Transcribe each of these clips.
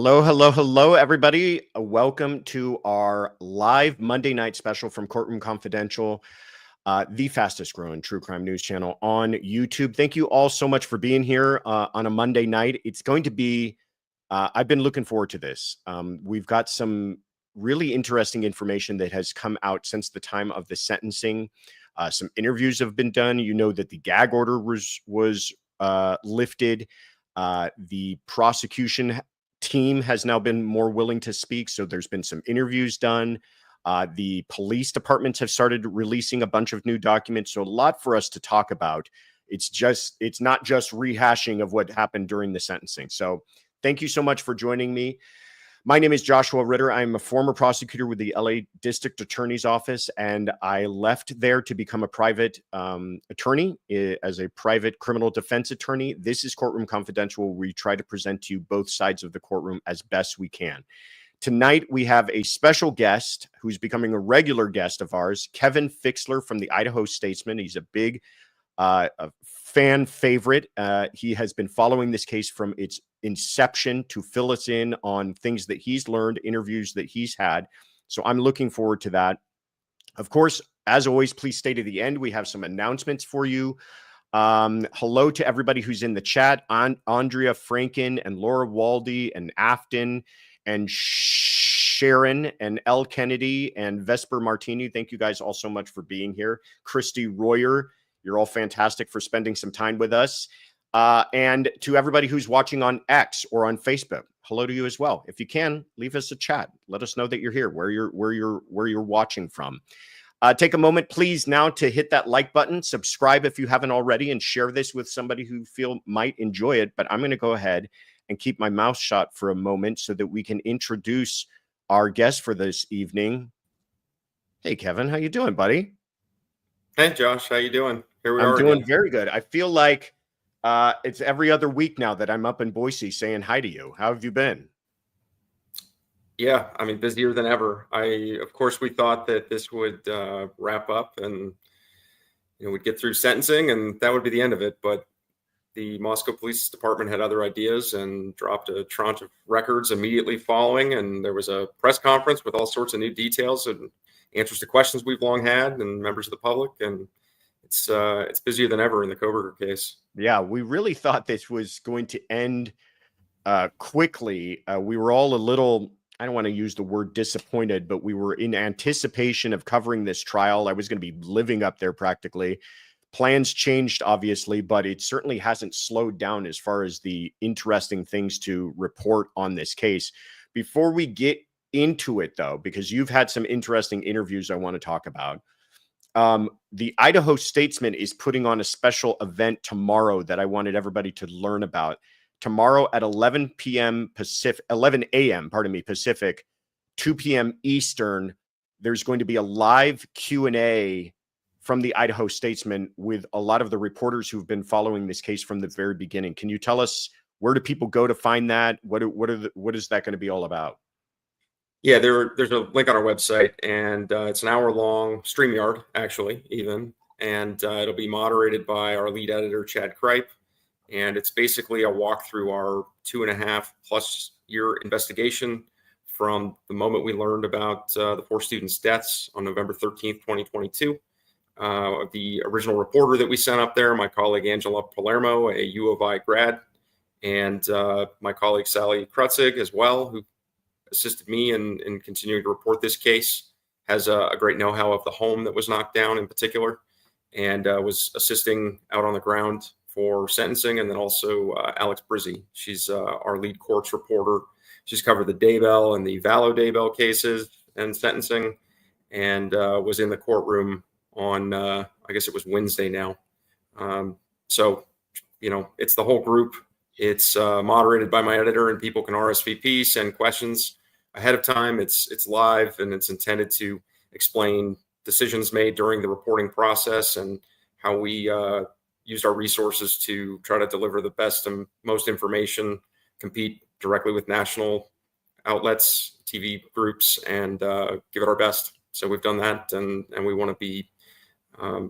Hello, hello, hello, everybody. Welcome to our live Monday night special from Courtroom Confidential, the fastest growing true crime news channel on YouTube. Thank you all so much for being here on a Monday night. It's going to be, I've been looking forward to this. We've got some really interesting information that has come out since the time of the sentencing. Some interviews have been done. You know that the gag order was lifted. The prosecution team has now been more willing to speak. So there's been some interviews done. The police departments have started releasing a bunch of new documents. So a lot for us to talk about. It's not just rehashing of what happened during the sentencing. So thank you so much for joining me. My name is Joshua Ritter. I'm a former prosecutor with the LA District Attorney's Office, and I left there to become a private attorney as a private criminal defense attorney. This is Courtroom Confidential, where we try to present to you both sides of the courtroom as best we can. Tonight, we have a special guest who's becoming a regular guest of ours, Kevin Fixler from the Idaho Statesman. He's a big a fan favorite. He has been following this case from its inception to fill us in on things that he's learned, interviews that he's had. So I'm looking forward to that. Of course, as always, please stay to the end. We have some announcements for you. Hello to everybody who's in the chat. Andrea Franken and Laura Waldy and Afton and Sharon and L. Kennedy and Vesper Martini. Thank you guys all so much for being here. Christy Royer, you're all fantastic for spending some time with us. And to everybody who's watching on X or on Facebook, hello to you as well. If you can, leave us a chat. Let us know that you're here, where you're watching from. Take a moment, please, now to hit that like button, subscribe if you haven't already, and share this with somebody who might enjoy it. But I'm going to go ahead and keep my mouth shut for a moment so that we can introduce our guest for this evening. Hey, Kevin, how you doing, buddy? Hey, Josh, how you doing? Here we are. I'm doing very good. I feel like it's every other week now that I'm up in Boise saying hi to you. How have you been? Yeah, I mean, busier than ever. Of course, we thought that this would wrap up and we'd get through sentencing and that would be the end of it. But the Moscow Police Department had other ideas and dropped a tranche of records immediately following. And there was a press conference with all sorts of new details and answers to questions we've long had and members of the public. And it's busier than ever in the Koberger case. Yeah, we really thought this was going to end quickly. We were all a little, I don't want to use the word disappointed, but we were in anticipation of covering this trial. I was going to be living up there practically. Plans changed, obviously, but it certainly hasn't slowed down as far as the interesting things to report on this case. Before we get into it, though, because you've had some interesting interviews I want to talk about. The Idaho Statesman is putting on a special event tomorrow that I wanted everybody to learn about. Tomorrow at 11 a.m. Pacific, 2 p.m. Eastern, there's going to be a live Q&A from the Idaho Statesman with a lot of the reporters who've been following this case from the very beginning. Can you tell us, where do people go to find that? What is that going to be all about? Yeah, there's a link on our website, and it's an hour-long StreamYard, actually, even. And it'll be moderated by our lead editor, Chad Kripe. And it's basically a walk through our 2.5+ year investigation from the moment we learned about the 4 students' deaths on November 13th, 2022. The original reporter that we sent up there, my colleague Angela Palermo, a U of I grad, and my colleague Sally Krutzig as well, who assisted me in continuing to report this case, has a great know-how of the home that was knocked down in particular, and was assisting out on the ground for sentencing. And then also Alex Brizzi. She's our lead courts reporter. She's covered the Daybell and the Vallow Daybell cases and sentencing, and was in the courtroom on, I guess it was Wednesday now. So, it's the whole group. It's moderated by my editor, and people can RSVP, send questions ahead of time. It's live, and it's intended to explain decisions made during the reporting process and how we used our resources to try to deliver the best and most information, compete directly with national outlets, TV groups, and give it our best. So we've done that, and we want to be, I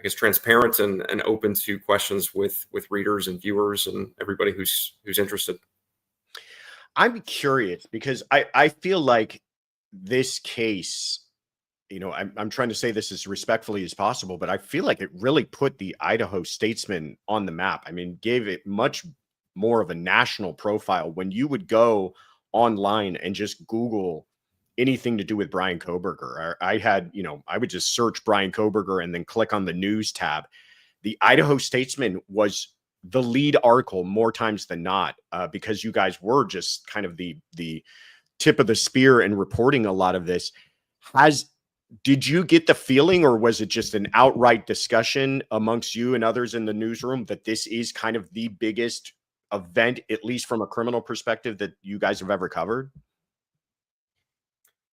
guess, transparent and open to questions with readers and viewers and everybody who's interested. I'm curious because I feel like this case, I'm trying to say this as respectfully as possible, but I feel like it really put the Idaho Statesman on the map. I mean, gave it much more of a national profile when you would go online and just Google anything to do with Brian Koberger. I had, I would just search Brian Koberger and then click on the news tab. The Idaho Statesman was the lead article more times than not, because you guys were just kind of the tip of the spear in reporting a lot of this. Did you get the feeling, or was it just an outright discussion amongst you and others in the newsroom, that this is kind of the biggest event, at least from a criminal perspective, that you guys have ever covered?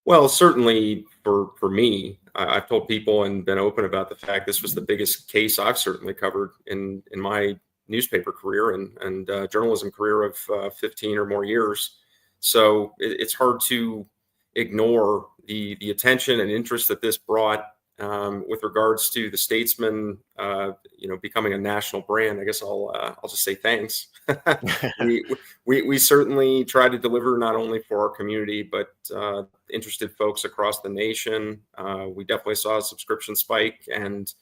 Well, certainly for me, I've told people and been open about the fact this was the biggest case I've certainly covered in my newspaper career and journalism career of 15 or more years. So it's hard to ignore the attention and interest that this brought with regards to the Statesman, becoming a national brand. I guess I'll just say thanks. we certainly try to deliver not only for our community but interested folks across the nation. We definitely saw a subscription spike and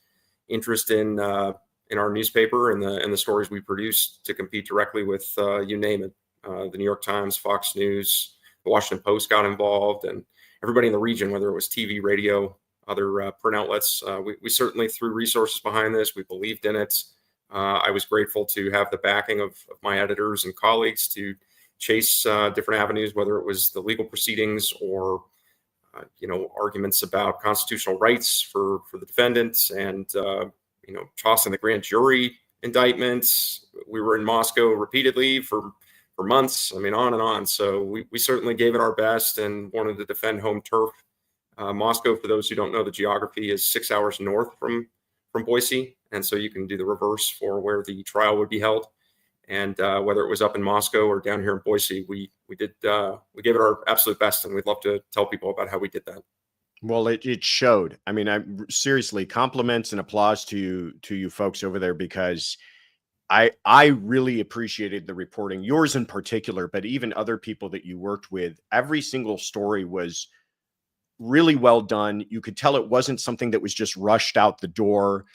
interest in our newspaper and the stories we produce to compete directly with you name it. The New York Times, Fox News, the Washington Post got involved, and everybody in the region, whether it was TV, radio, other print outlets. We certainly threw resources behind this. We believed in it. I was grateful to have the backing of my editors and colleagues to chase different avenues, whether it was the legal proceedings or arguments about constitutional rights for the defendants and tossing the grand jury indictments. We were in Moscow repeatedly for months. I mean, on and on. So we certainly gave it our best and wanted to defend home turf. Moscow, for those who don't know the geography, is 6 hours north from Boise. And so you can do the reverse for where the trial would be held. And whether it was up in Moscow or down here in Boise, we gave it our absolute best. And we'd love to tell people about how we did that. Well, it showed. I mean, I seriously, compliments and applause to you folks over there, because I really appreciated the reporting, yours in particular, but even other people that you worked with. Every single story was really well done. You could tell it wasn't something that was just rushed out the door.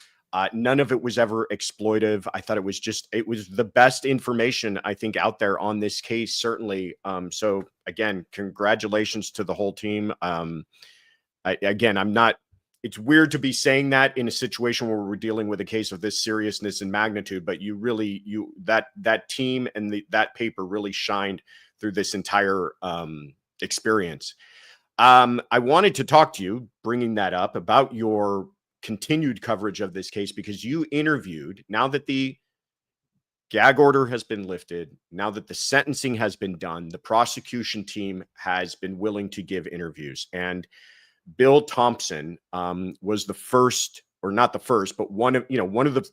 None of it was ever exploitive. I thought it was the best information, I think, out there on this case, certainly. So again, congratulations to the whole team. It's weird to be saying that in a situation where we're dealing with a case of this seriousness and magnitude, but that team and that paper really shined through this entire experience. I wanted to talk to you, bringing that up, about your continued coverage of this case, because you interviewed, now that the gag order has been lifted, now that the sentencing has been done, the prosecution team has been willing to give interviews. And Bill Thompson was the first, or not the first, but one of the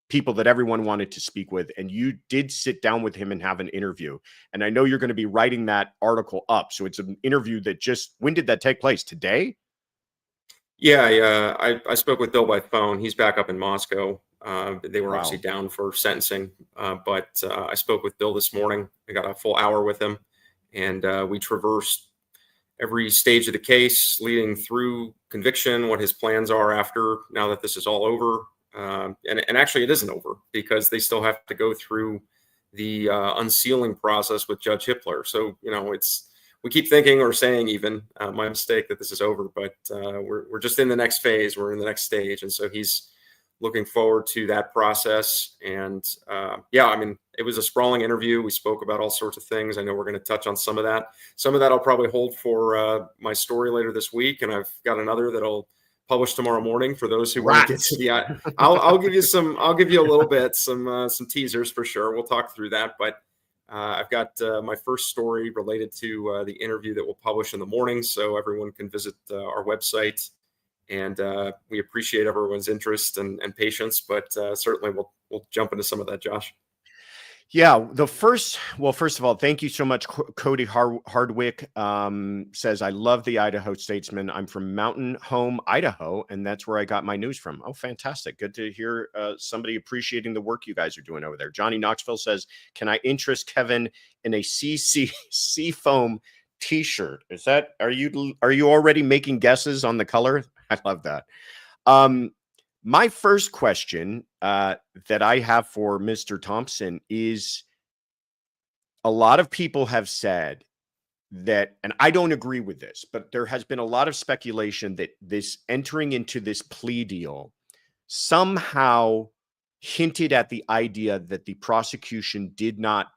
people that everyone wanted to speak with. And you did sit down with him and have an interview. And I know you're going to be writing that article up. So it's an interview that when did that take place? Today? Yeah. I spoke with Bill by phone. He's back up in Moscow. They were obviously down for sentencing. But I spoke with Bill this morning. I got a full hour with him, and we traversed every stage of the case leading through conviction, what his plans are now that this is all over. And actually it isn't over, because they still have to go through the unsealing process with Judge Hippler. So, we keep thinking or saying even my mistake that this is over, but we're just in the next phase. We're in the next stage. And so he's looking forward to that process. And it was a sprawling interview. We spoke about all sorts of things. I know we're going to touch on some of that. Some of that I'll probably hold for my story later this week. And I've got another that I'll publish tomorrow morning for those who want to get to the, I'll give you a little bit, some teasers for sure. We'll talk through that, but I've got my first story related to the interview that we'll publish in the morning. So everyone can visit our website. And we appreciate everyone's interest and patience, but certainly we'll jump into some of that, Josh. Yeah, first of all, thank you so much. Cody Hardwick says, I love the Idaho Statesman. I'm from Mountain Home, Idaho, and that's where I got my news from. Oh, fantastic. Good to hear somebody appreciating the work you guys are doing over there. Johnny Knoxville says, can I interest Kevin in a Seafoam t-shirt? Are you already making guesses on the color? I love that. My first question that I have for Mr. Thompson is, a lot of people have said that, and I don't agree with this, but there has been a lot of speculation that this entering into this plea deal somehow hinted at the idea that the prosecution did not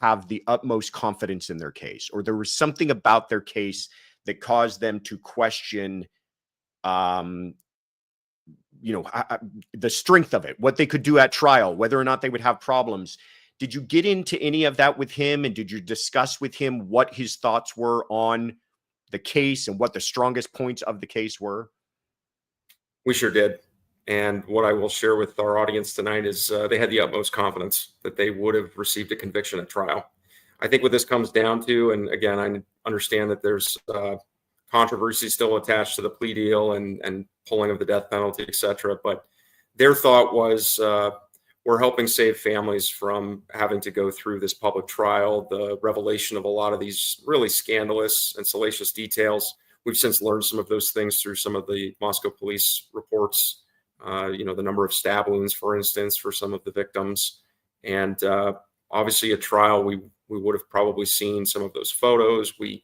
have the utmost confidence in their case, or there was something about their case that caused them to question the strength of it, what they could do at trial, whether or not they would have problems. Did you get into any of that with him? And did you discuss with him what his thoughts were on the case and what the strongest points of the case were? We sure did. And what I will share with our audience tonight is they had the utmost confidence that they would have received a conviction at trial. I think what this comes down to, and again, I understand that there's controversy still attached to the plea deal and pulling of the death penalty, et cetera. But their thought was, we're helping save families from having to go through this public trial, the revelation of a lot of these really scandalous and salacious details. We've since learned some of those things through some of the Moscow police reports, the number of stab wounds, for instance, for some of the victims. And obviously at trial, we would have probably seen some of those photos. We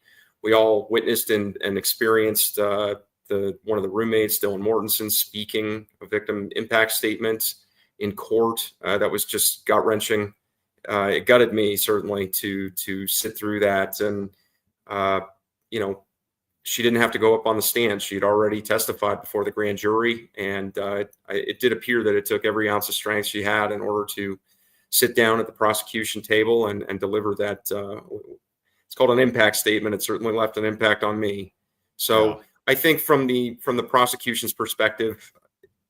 all witnessed and experienced one of the roommates, Dylan Mortensen, speaking a victim impact statement in court. That was just gut-wrenching. It gutted me, certainly, to sit through that. And, she didn't have to go up on the stand. She had already testified before the grand jury. And it did appear that it took every ounce of strength she had in order to sit down at the prosecution table and deliver that. It's called an impact statement. It certainly left an impact on me. So yeah. I think from the prosecution's perspective,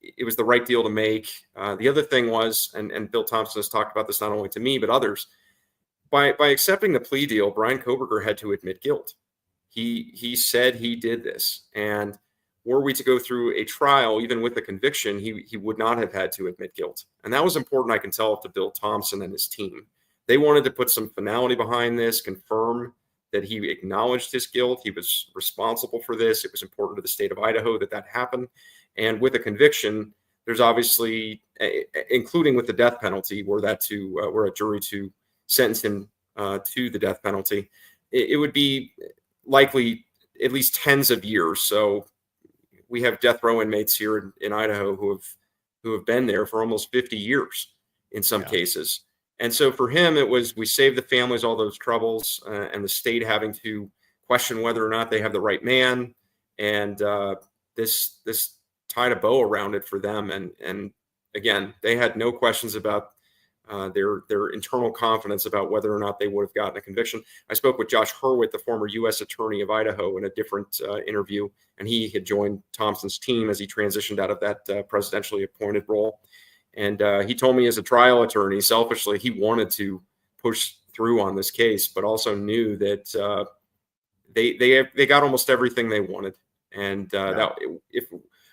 it was the right deal to make. The other thing was, and Bill Thompson has talked about this not only to me, but others, by accepting the plea deal, Brian Koberger had to admit guilt. He said he did this. And were we to go through a trial, even with a conviction, he would not have had to admit guilt. And that was important, I can tell, to Bill Thompson and his team. They wanted to put some finality behind this, confirm that he acknowledged his guilt. He was responsible for this. It was important to the state of Idaho that happened. And with a conviction, there's obviously, including with the death penalty, were a jury to sentence him to the death penalty, it would be likely at least tens of years. So we have death row inmates here in Idaho who have been there for almost 50 years in some cases. And so for him, it was, we saved the families all those troubles and the state having to question whether or not they have the right man. And this tied a bow around it for them. And again, they had no questions about their internal confidence about whether or not they would have gotten a conviction. I spoke with Josh Hurwitz, the former U.S. Attorney of Idaho, in a different interview, and he had joined Thompson's team as he transitioned out of that presidentially appointed role. And he told me, as a trial attorney, selfishly, he wanted to push through on this case, but also knew that they got almost everything they wanted. And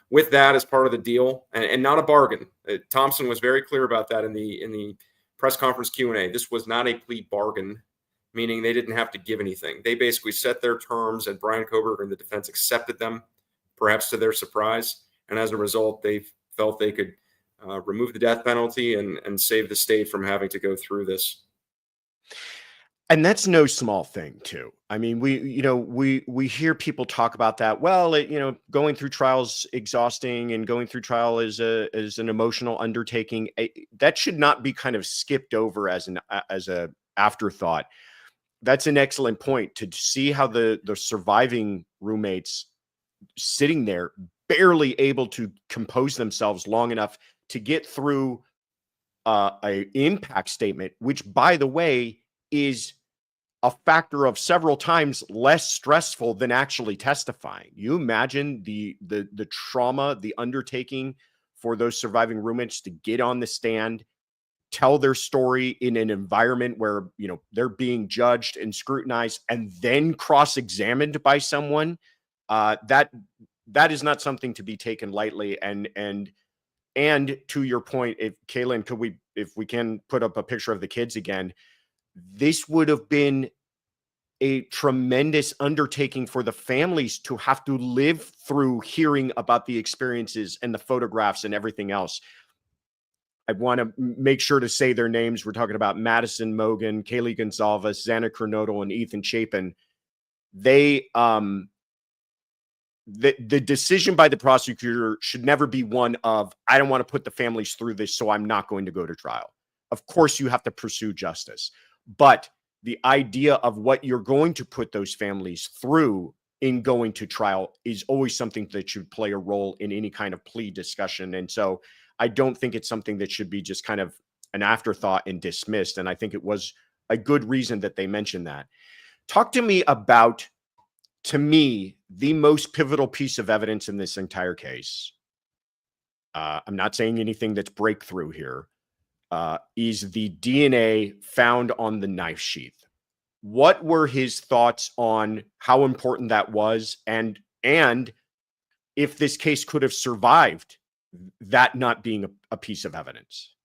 with that as part of the deal, and not a bargain, Thompson was very clear about that in the press conference Q&A. This was not a plea bargain, meaning they didn't have to give anything. They basically set their terms, and Brian Koberger and the defense accepted them, perhaps to their surprise. And as a result, they felt they could remove the death penalty and save the state from having to go through this. And that's no small thing, too. I mean, we hear people talk about that. Well, going through trials exhausting, and going through trial is an emotional undertaking. That should not be kind of skipped over as a afterthought. That's an excellent point, to see how the surviving roommates sitting there, barely able to compose themselves long enough to get through a impact statement, which, by the way, is a factor of several times less stressful than actually testifying. You imagine the trauma, the undertaking for those surviving roommates to get on the stand, tell their story in an environment where, they're being judged and scrutinized and then cross-examined by someone, that is not something to be taken lightly. And to your point, if Kaylin, if we can put up a picture of the kids again, this would have been a tremendous undertaking for the families to have to live through hearing about the experiences and the photographs and everything else. I want to make sure to say their names. We're talking about Madison Mogan, Kaylee Gonzalez, Xana Kernodle, and Ethan Chapin. They, the decision by the prosecutor should never be one of, I don't want to put the families through this, so I'm not going to go to trial. Of course, you have to pursue justice, but the idea of what you're going to put those families through in going to trial is always something that should play a role in any kind of plea discussion. And so I don't think it's something that should be just kind of an afterthought and dismissed. And I think it was a good reason that they mentioned that. Talk to me about, to me, the most pivotal piece of evidence in this entire case. I'm not saying anything that's breakthrough here. Is the DNA found on the knife sheath. What were his thoughts on how important that was, and if this case could have survived that not being a piece of evidence?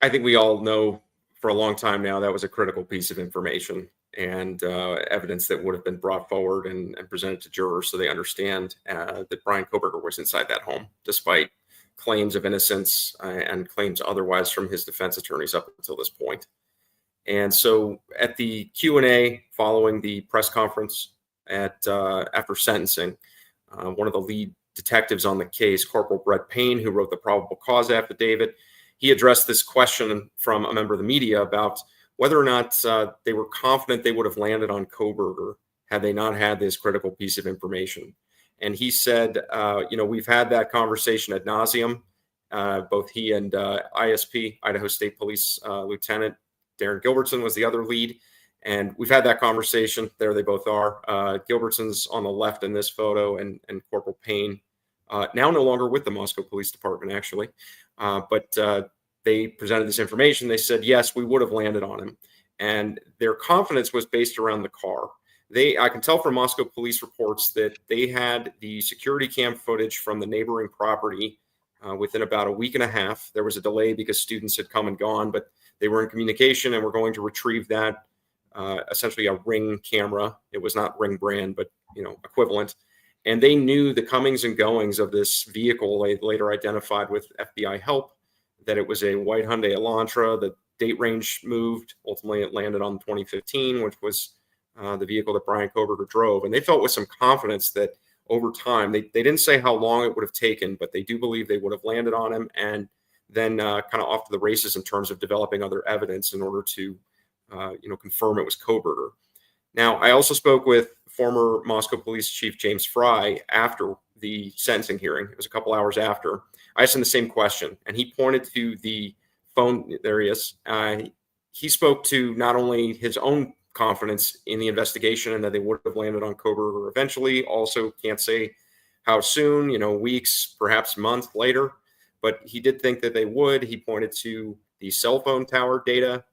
I think we all know for a long time now that was a critical piece of information and evidence that would have been brought forward and presented to jurors so they understand that Brian Koberger was inside that home, despite claims of innocence and claims otherwise from his defense attorneys up until this point. And so at the Q&A following the press conference after sentencing, one of the lead detectives on the case, Corporal Brett Payne, who wrote the probable cause affidavit, he addressed this question from a member of the media about whether or not they were confident they would have landed on Koberger had they not had this critical piece of information. And he said, we've had that conversation ad nauseum. Both he and ISP, Idaho State Police Lieutenant Darren Gilbertson was the other lead. And we've had that conversation. There they both are. Gilbertson's on the left in this photo, and Corporal Payne, now no longer with the Moscow Police Department, actually. But they presented this information. They said, yes, we would have landed on him. And their confidence was based around the car. I can tell from Moscow police reports that they had the security cam footage from the neighboring property within about a week and a half. There was a delay because students had come and gone, but they were in communication and were going to retrieve that, essentially a Ring camera. It was not Ring brand, but equivalent. And they knew the comings and goings of this vehicle. They later identified with FBI help that it was a white Hyundai Elantra. The date range moved. Ultimately, it landed on 2015, which was the vehicle that Brian Koberger drove. And they felt with some confidence that over time, they didn't say how long it would have taken, but they do believe they would have landed on him and then kind of off to the races in terms of developing other evidence in order to, confirm it was Koberger. Now, I also spoke with former Moscow Police Chief James Fry after the sentencing hearing. It was a couple hours after. I asked him the same question, and he pointed to the phone. There he is. He spoke to not only his own confidence in the investigation and that they would have landed on Koberger eventually. Also can't say how soon, weeks, perhaps months later, but he did think that they would. He pointed to the cell phone tower data.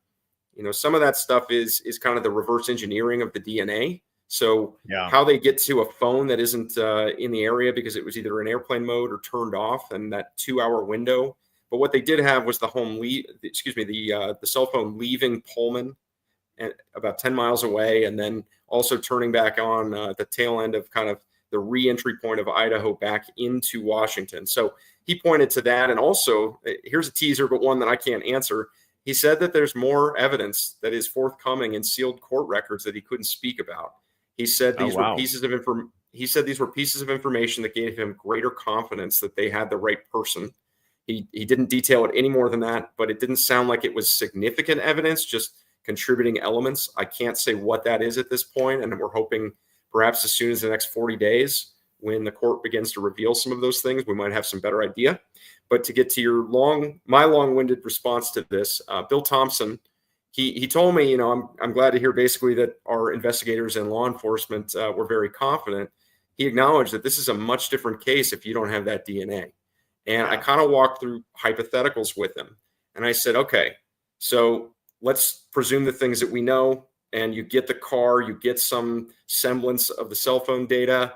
Some of that stuff is kind of the reverse engineering of the DNA. So how they get to a phone that isn't in the area because it was either in airplane mode or turned off, and that 2-hour window. But what they did have was the cell phone leaving Pullman at about 10 miles away, and then also turning back on the tail end of kind of the re-entry point of Idaho back into Washington. So he pointed to that. And also, here's a teaser, but one that I can't answer. He said that there's more evidence that is forthcoming in sealed court records that he couldn't speak about. He said these were pieces of information that gave him greater confidence that they had the right person. He didn't detail it any more than that, but it didn't sound like it was significant evidence, just contributing elements. I can't say what that is at this point, and we're hoping perhaps as soon as the next 40 days, when the court begins to reveal some of those things, we might have some better idea. But to get to my long-winded response to this, Bill Thompson, he told me, I'm glad to hear basically that our investigators and law enforcement were very confident. He acknowledged that this is a much different case if you don't have that DNA. And I kind of walked through hypotheticals with him. And I said, okay, so let's presume the things that we know, and you get the car, you get some semblance of the cell phone data.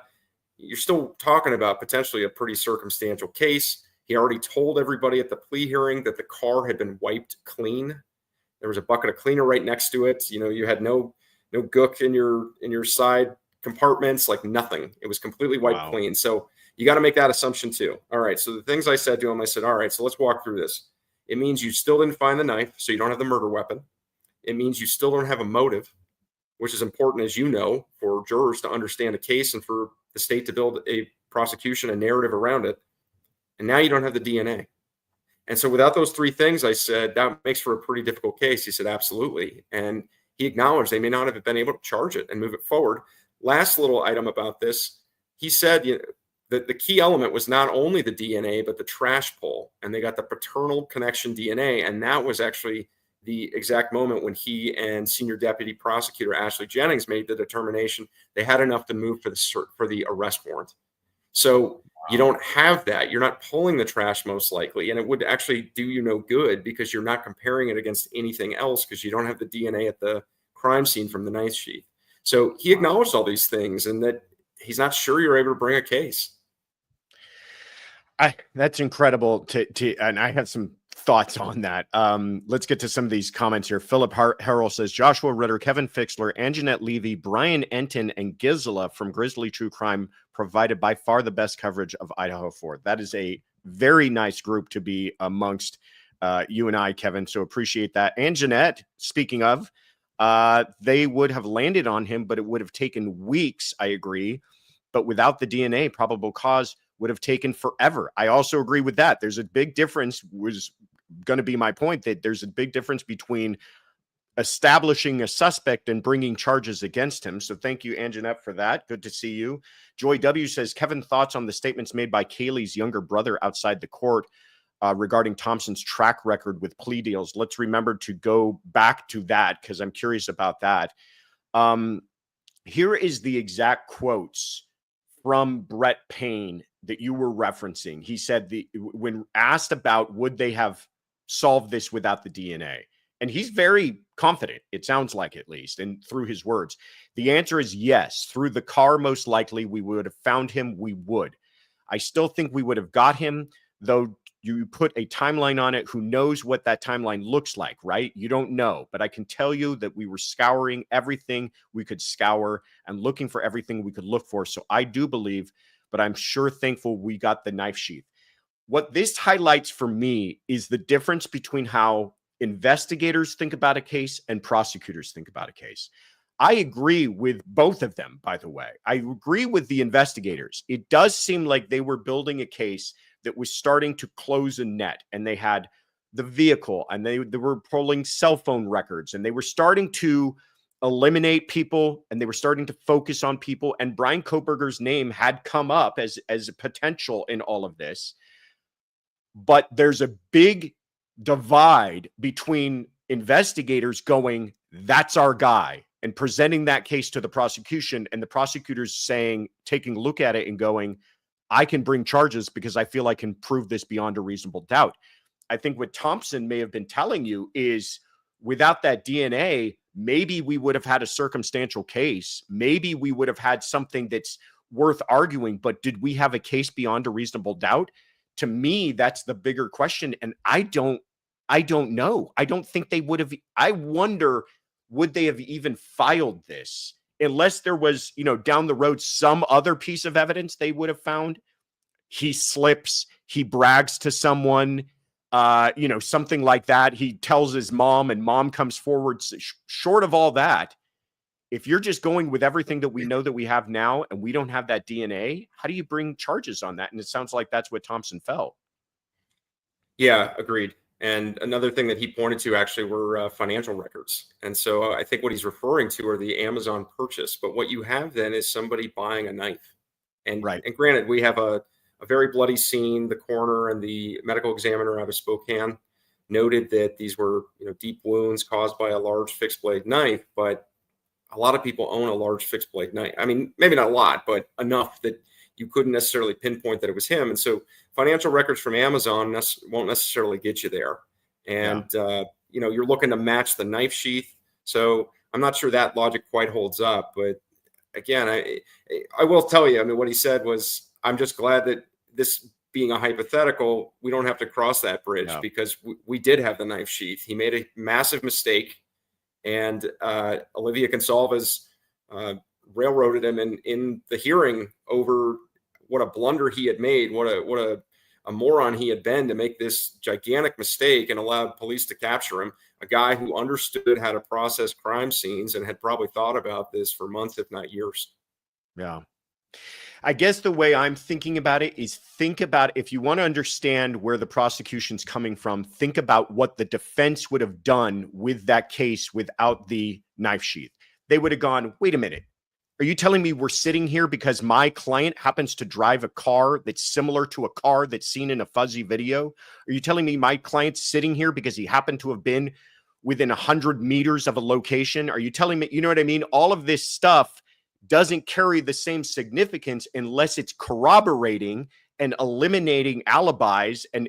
You're still talking about potentially a pretty circumstantial case. He already told everybody at the plea hearing that the car had been wiped clean. There was a bucket of cleaner right next to it. You know, you had no gook in your side compartments, like nothing. It was completely wiped clean. So you got to make that assumption too. All right. So the things I said to him, I said, all right, so let's walk through this. It means you still didn't find the knife, so you don't have the murder weapon. It means you still don't have a motive, which is important, as you know, for jurors to understand a case and for the state to build a prosecution, a narrative around it. And now you don't have the DNA. And so without those three things, I said, that makes for a pretty difficult case. He said, absolutely. And he acknowledged they may not have been able to charge it and move it forward. Last little item about this, he said that the key element was not only the DNA, but the trash pull. And they got the paternal connection DNA. And that was actually the exact moment when he and Senior Deputy Prosecutor Ashley Jennings made the determination they had enough to move for the arrest warrant. So you don't have that. You're not pulling the trash most likely, and it would actually do you no good because you're not comparing it against anything else because you don't have the DNA at the crime scene from the knife sheath. So he acknowledged all these things and that he's not sure you're able to bring a case. That's incredible and I have some thoughts on that. Let's get to some of these comments here. Philip Harrell says, Joshua Ritter, Kevin Fixler, Anjanette Levy, Brian Enton, and Gisela from Grizzly True Crime provided by far the best coverage of Idaho 4. That is a very nice group to be amongst you and I, Kevin. So appreciate that. Anjanette, speaking of, they would have landed on him, but it would have taken weeks. I agree. But without the DNA, probable cause would have taken forever. I also agree with that. There's a big difference, was going to be my point, that there's a big difference between establishing a suspect and bringing charges against him. So thank you, Anjanette, for that. Good to see you. Joy W says, Kevin, thoughts on the statements made by Kaylee's younger brother outside the court regarding Thompson's track record with plea deals. Let's remember to go back to that because I'm curious about that. Here is the exact quotes from Brett Payne that you were referencing. He said when asked about would they have solved this without the DNA, and he's very confident, it sounds like, at least, and through his words, the answer is yes. Through the car, most likely we would have found him. We would. I still think we would have got him, though. You put a timeline on it. Who knows what that timeline looks like, right? You don't know, but I can tell you that we were scouring everything we could scour and looking for everything we could look for. So I do believe, but I'm sure thankful we got the knife sheath. What this highlights for me is the difference between how investigators think about a case and prosecutors think about a case. I agree with both of them, by the way. I agree with the investigators. It does seem like they were building a case that was starting to close a net, and they had the vehicle, and they were pulling cell phone records, and they were starting to eliminate people, and they were starting to focus on people, and Brian Koberger's name had come up as a potential in all of this. But there's a big divide between investigators going, that's our guy, and presenting that case to the prosecution, and the prosecutors saying, taking a look at it and going, I can bring charges because I feel I can prove this beyond a reasonable doubt. I think what Thompson may have been telling you is without that DNA, maybe we would have had a circumstantial case. Maybe we would have had something that's worth arguing, but did we have a case beyond a reasonable doubt? To me, that's the bigger question. And I don't know. I don't think they would have. I wonder, would they have even filed this? Unless there was, down the road, some other piece of evidence they would have found. He slips, he brags to someone, something like that. He tells his mom and mom comes forward. Short of all that, if you're just going with everything that we know that we have now and we don't have that DNA, how do you bring charges on that? And it sounds like that's what Thompson felt. Yeah, agreed. And another thing that he pointed to actually were financial records. And so I think what he's referring to are the Amazon purchase. But what you have then is somebody buying a knife. And, right. And granted, we have a very bloody scene. The coroner and the medical examiner out of Spokane noted that these were deep wounds caused by a large fixed blade knife. But a lot of people own a large fixed blade knife. I mean, maybe not a lot, but enough that you couldn't necessarily pinpoint that it was him. And so financial records from Amazon won't necessarily get you there. And, you're looking to match the knife sheath. So I'm not sure that logic quite holds up. But again, I will tell you, I mean, what he said was, I'm just glad that this being a hypothetical, we don't have to cross that bridge because we did have the knife sheath. He made a massive mistake, and Olivia Gonsalves railroaded him in the hearing over what a blunder he had made, what a moron he had been to make this gigantic mistake and allowed police to capture him, a guy who understood how to process crime scenes and had probably thought about this for months, if not years. Yeah. I guess the way I'm thinking about it is, think about, if you want to understand where the prosecution's coming from, think about what the defense would have done with that case without the knife sheath. They would have gone, wait a minute. Are you telling me we're sitting here because my client happens to drive a car that's similar to a car that's seen in a fuzzy video? Are you telling me my client's sitting here because he happened to have been within 100 meters of a location? Are you telling me, you know what I mean? All of this stuff doesn't carry the same significance unless it's corroborating and eliminating alibis and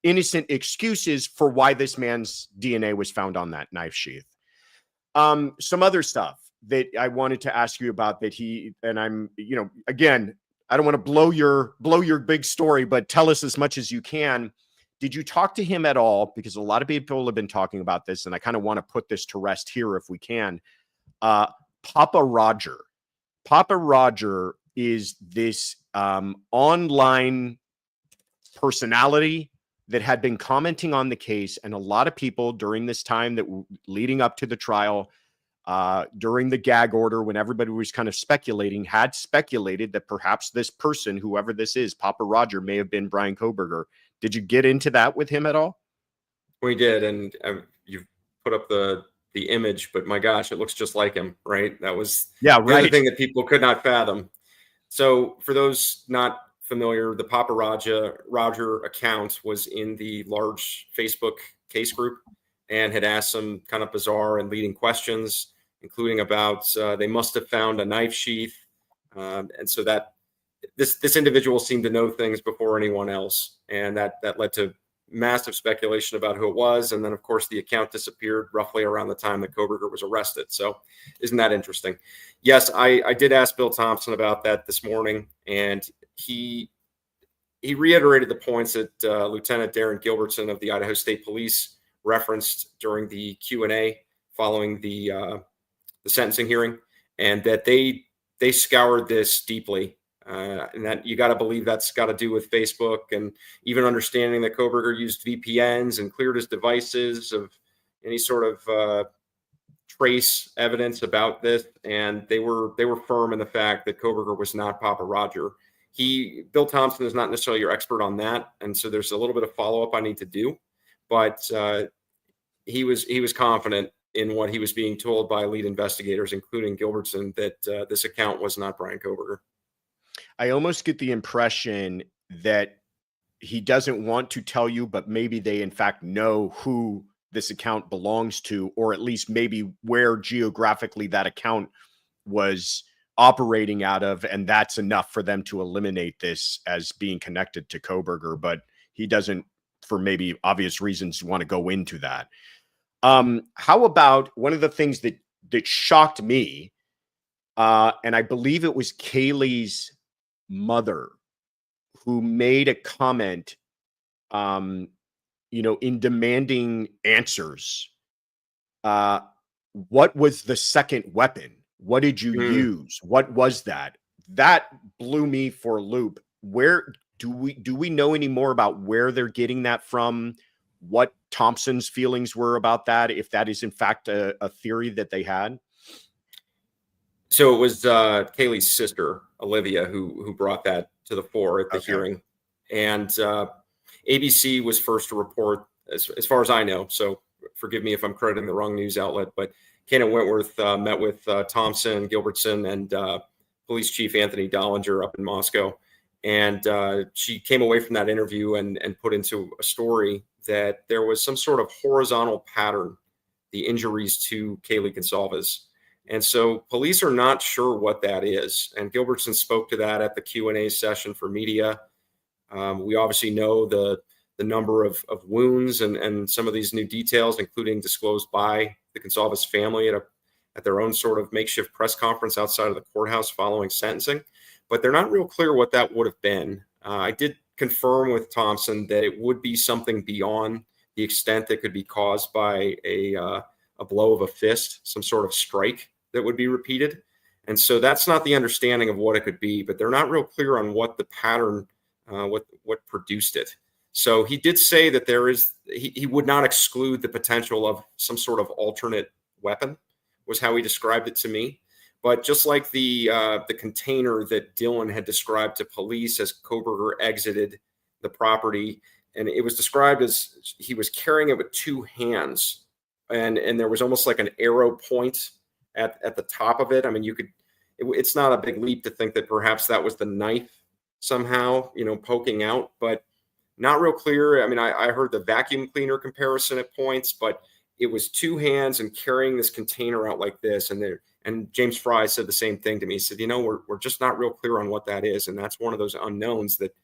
innocent excuses for why this man's DNA was found on that knife sheath. Some other stuff that I wanted to ask you about that I'm, again, I don't want to blow your big story, but tell us as much as you can. Did you talk to him at all? Because a lot of people have been talking about this, and I kind of want to put this to rest here if we can. Papa Rodger. Papa Rodger is this online personality that had been commenting on the case, and a lot of people during this time that leading up to the trial, during the gag order, when everybody was kind of had speculated that perhaps this person, whoever this is, Papa Rodger, may have been Bryan Kohberger. Did you get into that with him at all? We did, and you've put up the image, but my gosh, it looks just like him, right? That was the other thing that people could not fathom. So for those not familiar, the Papa Rodger account was in the large Facebook case group and had asked some kind of bizarre and leading questions, including about they must have found a knife sheath. And so that this individual seemed to know things before anyone else. And that led to massive speculation about who it was. And then, of course, the account disappeared roughly around the time that Kohberger was arrested. So isn't that interesting? Yes, I did ask Bill Thompson about that this morning, and he reiterated the points that Lieutenant Darren Gilbertson of the Idaho State Police referenced during the Q&A following the sentencing hearing, and that they scoured this deeply. And that you got to believe that's got to do with Facebook, and even understanding that Kohberger used VPNs and cleared his devices of any sort of trace evidence about this. And they were firm in the fact that Kohberger was not Papa Rodger. Bill Thompson is not necessarily your expert on that, and so there's a little bit of follow-up I need to do. But he was confident in what he was being told by lead investigators, including Gilbertson, that this account was not Bryan Kohberger. I almost get the impression that he doesn't want to tell you, but maybe they in fact know who this account belongs to, or at least maybe where geographically that account was operating out of. And that's enough for them to eliminate this as being connected to Kohberger, but he doesn't, for maybe obvious reasons, want to go into that. How about one of the things that shocked me, and I believe it was Kaylee's mother who made a comment, in demanding answers. What was the second weapon? What did you use? What was that? That blew me for a loop. Where do we know any more about where they're getting that from? What Thompson's feelings were about that, if that is in fact a theory that they had? So it was Kaylee's sister, Olivia, who brought that to the fore at the hearing. And ABC was first to report, as far as I know, so forgive me if I'm crediting the wrong news outlet, but Kenna Wentworth met with Thompson, Gilbertson, and Police Chief Anthony Dollinger up in Moscow. And she came away from that interview and put into a story that there was some sort of horizontal pattern, the injuries to Kaylee Gonsalves. And so police are not sure what that is. And Gilbertson spoke to that at the Q&A session for media. We obviously know the the number of wounds and some of these new details, including disclosed by the Gonsalves family at their own sort of makeshift press conference outside of the courthouse following sentencing. But they're not real clear what that would have been. I did confirm with Thompson that it would be something beyond the extent that could be caused by a blow of a fist, some sort of strike that would be repeated. And so that's not the understanding of what it could be, but they're not real clear on what the pattern, what produced it. So he did say that he would not exclude the potential of some sort of alternate weapon, was how he described it to me. But just like the container that Dylan had described to police as Koberger exited the property, and it was described as he was carrying it with two hands, and there was almost like an arrow point at the top of it. I mean, it's not a big leap to think that perhaps that was the knife somehow, poking out, but not real clear. I mean, I heard the vacuum cleaner comparison at points, but it was two hands and carrying this container out like this. And James Fry said the same thing to me. He said, we're just not real clear on what that is. And that's one of those unknowns that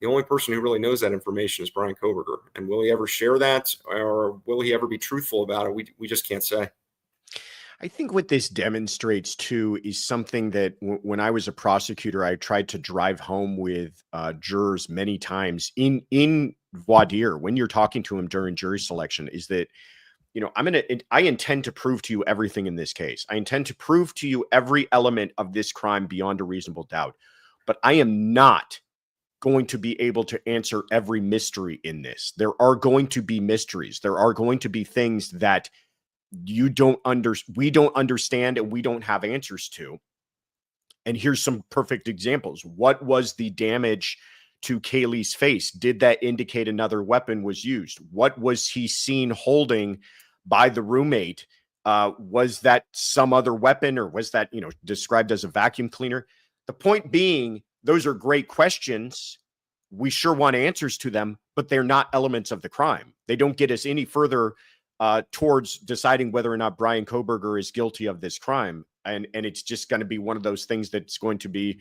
the only person who really knows that information is Brian Koberger. And will he ever share that, or will he ever be truthful about it? We just can't say. I think what this demonstrates too is something that when I was a prosecutor, I tried to drive home with jurors many times in voir dire when you're talking to them during jury selection, is that, I intend to prove to you everything in this case. I intend to prove to you every element of this crime beyond a reasonable doubt, but I am not going to be able to answer every mystery in this. There are going to be mysteries. There are going to be things that we don't understand and we don't have answers to. And here's some perfect examples. What was the damage to Kaylee's face? Did that indicate another weapon was used? What was he seen holding by the roommate? Was that some other weapon, or was that, described as a vacuum cleaner? The point being, those are great questions. We sure want answers to them, but they're not elements of the crime. They don't get us any further towards deciding whether or not Brian Koberger is guilty of this crime. And it's just going to be one of those things that's going to be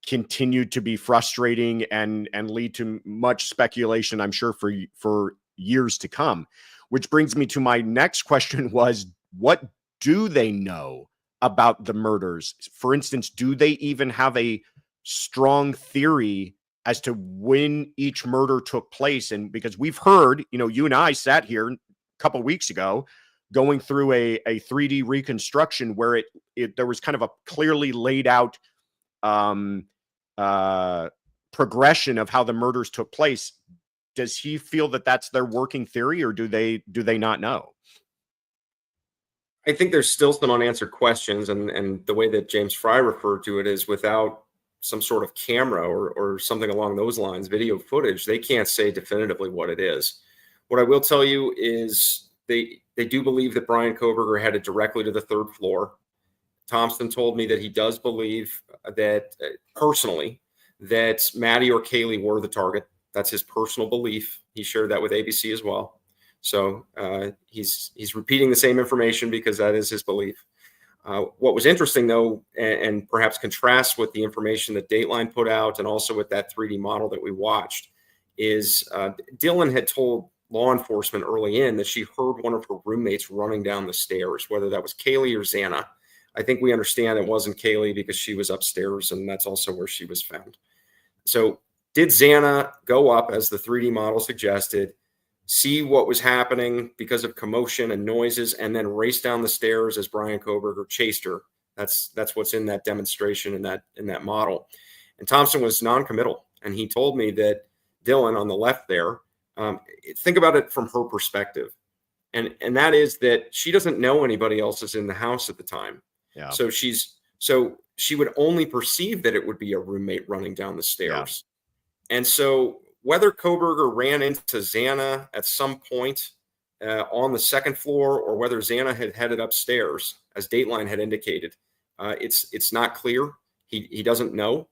continued to be frustrating and lead to much speculation, I'm sure, for years to come. Which brings me to my next question was, what do they know about the murders? For instance, do they even have a strong theory as to when each murder took place? And because we've heard, you and I sat here a couple of weeks ago going through a 3D reconstruction where there was kind of a clearly laid out progression of how the murders took place. Does he feel that that's their working theory, or do they not know? I think there's still some unanswered questions, and the way that James Fry referred to it is without some sort of camera or something along those lines, video footage, they can't say definitively what it is. What I will tell you is they do believe that Brian Koberger headed directly to the third floor. Thompson told me that he does believe that personally that Maddie or Kaylee were the target. That's his personal belief. He shared that with ABC as well. So he's repeating the same information because that is his belief. What was interesting, though, and perhaps contrasts with the information that Dateline put out and also with that 3D model that we watched, is Dylan had told law enforcement early in that she heard one of her roommates running down the stairs, whether that was Kaylee or Xana. I think we understand it wasn't Kaylee because she was upstairs, and that's also where she was found. So did Xana go up, as the 3D model suggested, see what was happening because of commotion and noises, and then race down the stairs as Brian Koberger chased her? That's what's in that demonstration in that model. And Thompson was non-committal, and he told me that Dylan on the left there, think about it from her perspective, and that is that she doesn't know anybody else is in the house at the time. Yeah. So she would only perceive that it would be a roommate running down the stairs. Yeah. And so whether Koberger ran into Xana at some point on the second floor, or whether Xana had headed upstairs, as Dateline had indicated, it's not clear. He doesn't know.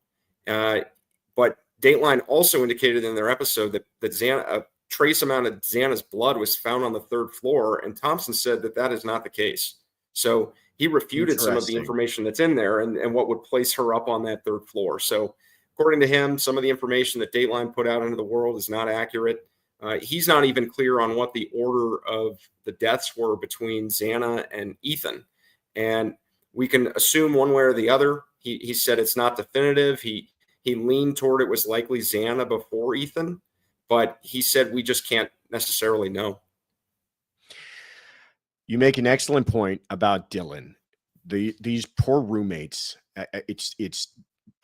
But Dateline also indicated in their episode that Xana, a trace amount of Xana's blood was found on the third floor, and Thompson said that is not the case. So he refuted some of the information that's in there and what would place her up on that third floor. So according to him, some of the information that Dateline put out into the world is not accurate. He's not even clear on what the order of the deaths were between Xana and Ethan. And we can assume one way or the other. He said it's not definitive. He leaned toward it was likely Xana before Ethan, but he said we just can't necessarily know. You make an excellent point about Dylan. These poor roommates, it's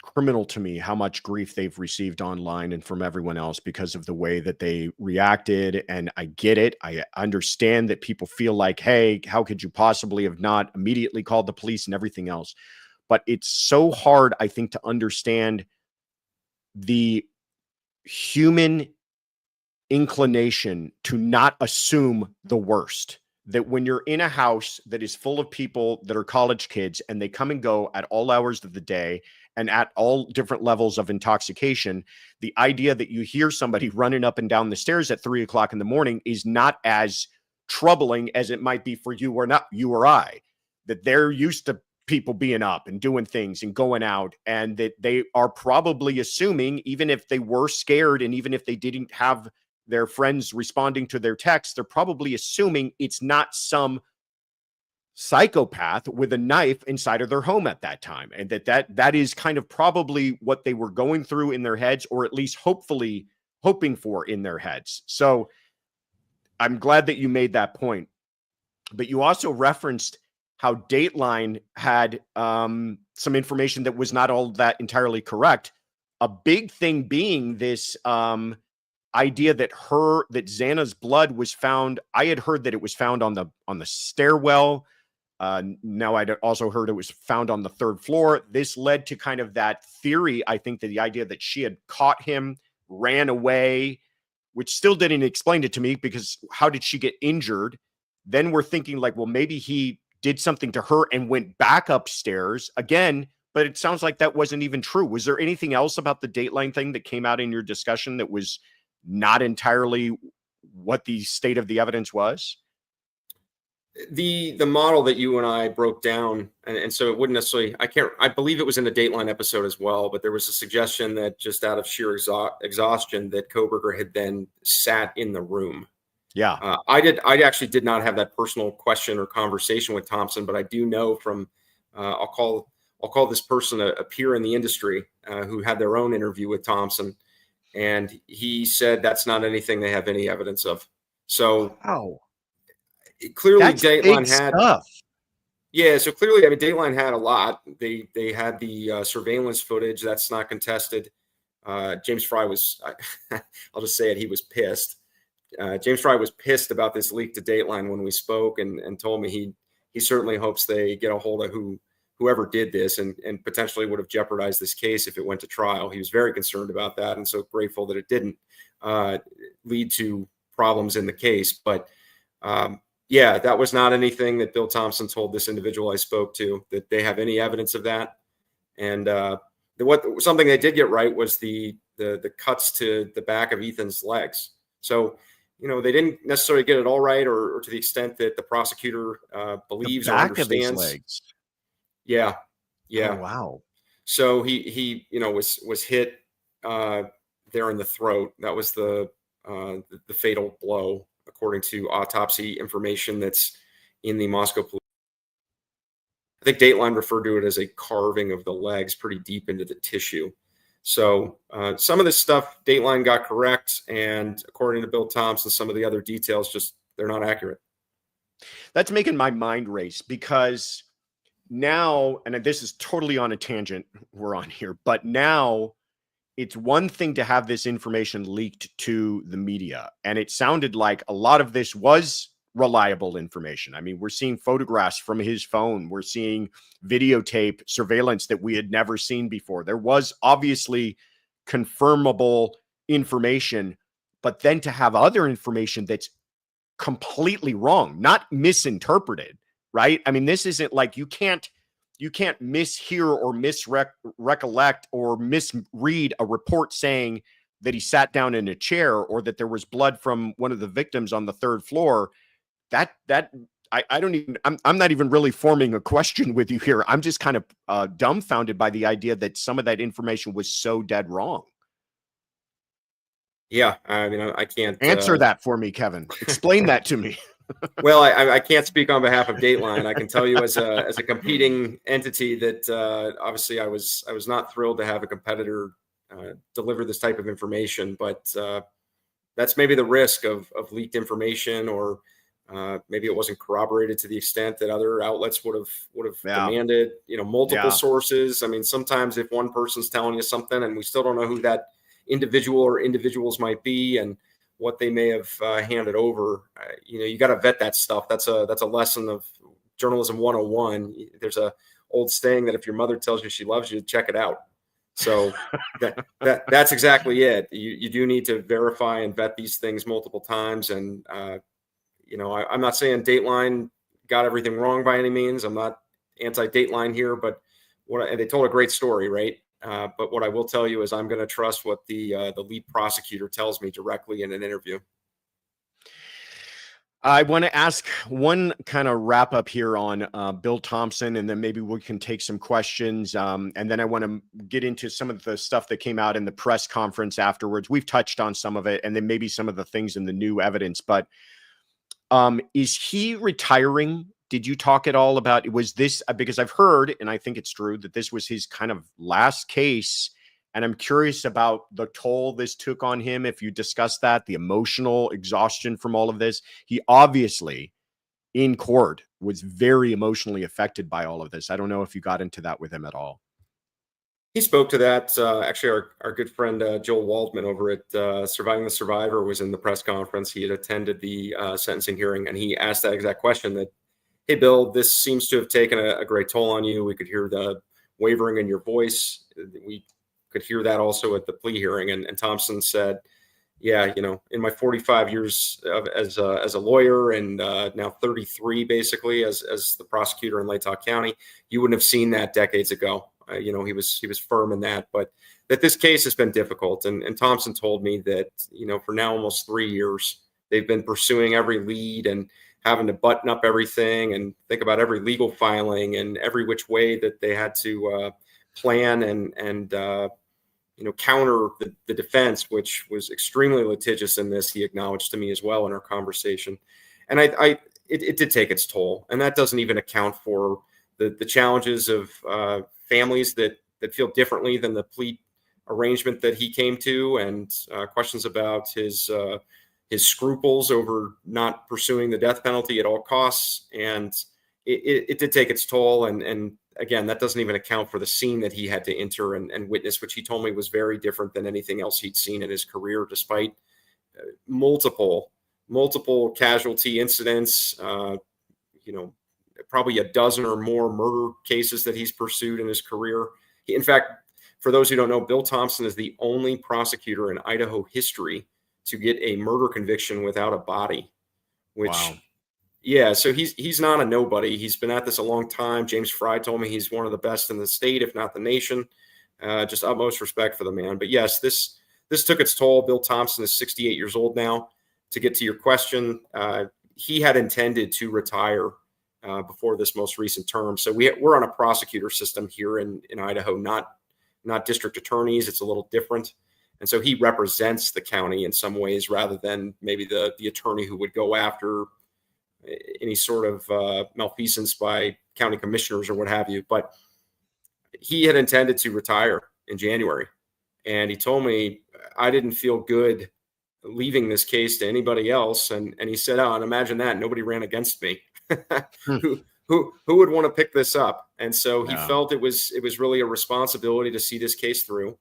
criminal to me how much grief they've received online and from everyone else because of the way that they reacted. And I get it. I understand that people feel like, hey, how could you possibly have not immediately called the police and everything else? But it's so hard, I think, to understand the human inclination to not assume the worst. That when you're in a house that is full of people that are college kids and they come and go at all hours of the day and at all different levels of intoxication, the idea that you hear somebody running up and down the stairs at 3 o'clock in the morning is not as troubling as it might be for you or not you or I, that they're used to people being up and doing things and going out, and that they are probably assuming, even if they were scared and even if they didn't have their friends responding to their texts, they're probably assuming it's not some psychopath with a knife inside of their home at that time. And that is kind of probably what they were going through in their heads, or at least hoping for in their heads. So I'm glad that you made that point. But you also referenced how Dateline had some information that was not all that entirely correct. A big thing being this idea that Xana's blood was found. I had heard that it was found on the stairwell. Now I'd also heard it was found on the 3rd floor. This led to kind of that theory, I think, that the idea that she had caught him, ran away, which still didn't explain it to me, because how did she get injured? Then we're thinking like, well, maybe he did something to her and went back upstairs again, but it sounds like that wasn't even true. Was there anything else about the Dateline thing that came out in your discussion that was not entirely what the state of the evidence was? The model that you and I broke down, and so it wouldn't necessarily, I believe it was in the Dateline episode as well, but there was a suggestion that just out of sheer exhaustion that Koberger had then sat in the room. Yeah. I actually did not have that personal question or conversation with Thompson, but I do know from, I'll call this person a peer in the industry who had their own interview with Thompson. And he said that's not anything they have any evidence of. So clearly that's Dateline had stuff. Yeah, so clearly, I mean, Dateline had a lot. They had the surveillance footage that's not contested. James Fry was, I'll just say it, he was pissed. James Fry was pissed about this leak to Dateline when we spoke, and told me he certainly hopes they get a hold of whoever did this, and potentially would have jeopardized this case if it went to trial. He was very concerned about that, and so grateful that it didn't lead to problems in the case. But yeah, that was not anything that Bill Thompson told this individual I spoke to, that they have any evidence of that. And something they did get right was the cuts to the back of Ethan's legs. So, you know, they didn't necessarily get it all right, or to the extent that the prosecutor believes or understands. Of his legs. Yeah. Oh, wow. So he you know was hit there in the throat. That was the fatal blow, according to autopsy information that's in the Moscow police. I think Dateline referred to it as a carving of the legs pretty deep into the tissue. So some of this stuff Dateline got correct, and according to Bill Thompson, some of the other details they're not accurate. That's making my mind race, because now, and this is totally on a tangent we're on here, but now it's one thing to have this information leaked to the media. And it sounded like a lot of this was reliable information. I mean, we're seeing photographs from his phone. We're seeing videotape surveillance that we had never seen before. There was obviously confirmable information, but then to have other information that's completely wrong, not misinterpreted, right? I mean, this isn't like you can't mishear or recollect or misread a report saying that he sat down in a chair or that there was blood from one of the victims on the 3rd floor. I don't even, I'm not even really forming a question with you here. I'm just kind of dumbfounded by the idea that some of that information was so dead wrong. Yeah, I mean, I can't Answer that for me, Kevin. Explain that to me. Well, I can't speak on behalf of Dateline. I can tell you as a competing entity that obviously I was not thrilled to have a competitor deliver this type of information, but that's maybe the risk of leaked information, or maybe it wasn't corroborated to the extent that other outlets would have Yeah. demanded. Multiple Yeah. sources. I mean, sometimes if one person's telling you something and we still don't know who that individual or individuals might be and what they may have handed over, you got to vet that stuff. That's a lesson of journalism 101. There's a old saying that if your mother tells you she loves you, check it out. So that's exactly it. You do need to verify and vet these things multiple times. And, I'm not saying Dateline got everything wrong by any means. I'm not anti-Dateline here, but and they told a great story, right? But what I will tell you is I'm going to trust what the lead prosecutor tells me directly in an interview. I want to ask one kind of wrap up here on Bill Thompson, and then maybe we can take some questions. And then I want to get into some of the stuff that came out in the press conference afterwards. We've touched on some of it, and then maybe some of the things in the new evidence. But is he retiring? Did you talk at all about, was this, because I've heard, and I think it's true, that this was his kind of last case. And I'm curious about the toll this took on him. If you discuss that, the emotional exhaustion from all of this. He obviously in court was very emotionally affected by all of this. I don't know if you got into that with him at all. He spoke to that. Actually, our good friend Joel Waldman over at Surviving the Survivor was in the press conference. He had attended the sentencing hearing, and he asked that exact question that, hey, Bill, this seems to have taken a great toll on you. We could hear the wavering in your voice. We could hear that also at the plea hearing. And Thompson said, yeah, in my 45 years as a lawyer and now 33 basically as the prosecutor in Latah County, you wouldn't have seen that decades ago. He was firm in that, but that this case has been difficult. And Thompson told me that, for now almost 3 years, they've been pursuing every lead and having to button up everything and think about every legal filing and every which way that they had to plan and counter the defense, which was extremely litigious in this. He acknowledged to me as well in our conversation. And it did take its toll. And that doesn't even account for the challenges of families that feel differently than the plea arrangement that he came to, and questions about his scruples over not pursuing the death penalty at all costs. And it did take its toll. And again, that doesn't even account for the scene that he had to enter and witness, which he told me was very different than anything else he'd seen in his career, despite multiple casualty incidents, probably a dozen or more murder cases that he's pursued in his career. In fact, for those who don't know, Bill Thompson is the only prosecutor in Idaho history to get a murder conviction without a body, which, wow. Yeah, so he's not a nobody. He's been at this a long time. James Fry told me he's one of the best in the state, if not the nation. Just utmost respect for the man. But yes, this took its toll. Bill Thompson is 68 years old now. To get to your question, he had intended to retire before this most recent term. So we're on a prosecutor system here in Idaho, not district attorneys. It's a little different. And so he represents the county in some ways rather than maybe the attorney who would go after any sort of malfeasance by county commissioners or what have you. But he had intended to retire in January. And he told me, I didn't feel good leaving this case to anybody else. And he said, oh, and imagine that, nobody ran against me. Who would want to pick this up? And so he felt it was really a responsibility to see this case through.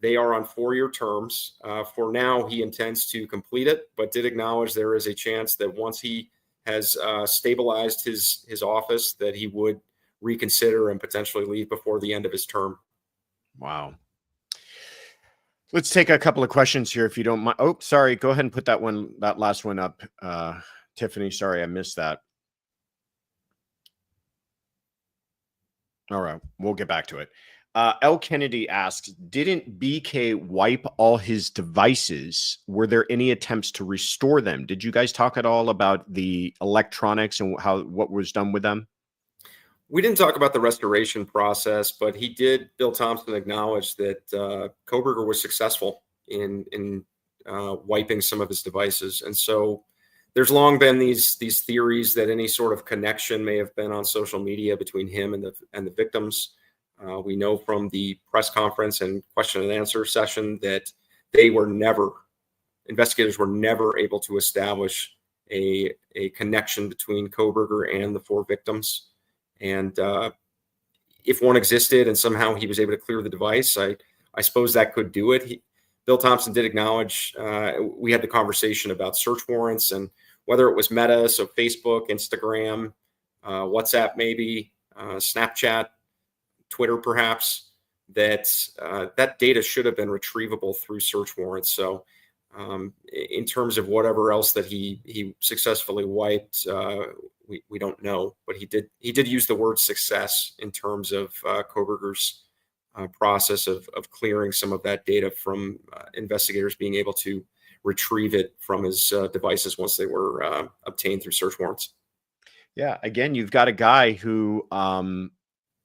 They are on 4-year terms. For now, he intends to complete it, but did acknowledge there is a chance that once he has stabilized his office, that he would reconsider and potentially leave before the end of his term. Wow. Let's take a couple of questions here, if you don't mind. Oh, sorry. Go ahead and put that last one up, Tiffany. Sorry, I missed that. All right, we'll get back to it. L. Kennedy asks, didn't BK wipe all his devices? Were there any attempts to restore them? Did you guys talk at all about the electronics and what was done with them? We didn't talk about the restoration process, but Bill Thompson acknowledged that Kohberger was successful in wiping some of his devices. And so there's long been these theories that any sort of connection may have been on social media between him and the victims. We know from the press conference and question and answer session that investigators were never able to establish a connection between Kohberger and the 4 victims. And if one existed and somehow he was able to clear the device, I suppose that could do it. Bill Thompson did acknowledge, we had the conversation about search warrants and whether it was Meta, so Facebook, Instagram, WhatsApp maybe, Snapchat, Twitter perhaps, that data should have been retrievable through search warrants. So in terms of whatever else that he successfully wiped, we don't know, but he did use the word success in terms of Kohberger's process of clearing some of that data from investigators being able to retrieve it from his devices once they were obtained through search warrants. Yeah, again, you've got a guy who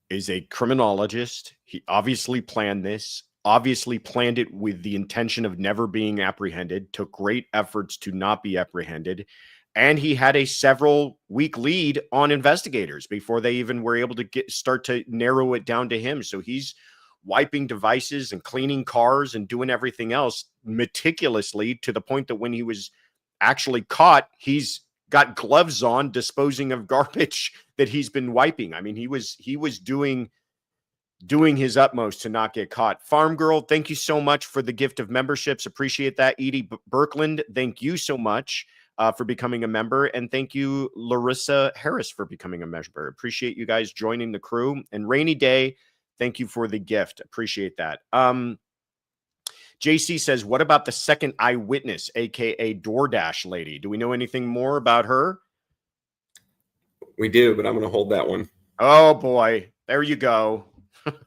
is a criminologist. He obviously planned this, obviously planned it with the intention of never being apprehended, took great efforts to not be apprehended. And he had a several-week lead on investigators before they even were able to start to narrow it down to him. So he's wiping devices and cleaning cars and doing everything else meticulously to the point that when he was actually caught, he's got gloves on disposing of garbage that he's been wiping. I mean, he was doing his utmost to not get caught. Farm Girl, thank you so much for the gift of memberships. Appreciate that. Edie Birkland, thank you so much for becoming a member. And thank you, Larissa Harris, for becoming a member. Appreciate you guys joining the crew. And Rainy Day, thank you for the gift. Appreciate that. JC says, what about the second eyewitness, aka DoorDash lady? Do we know anything more about her? We do, but I'm going to hold that one. Oh boy, there you go.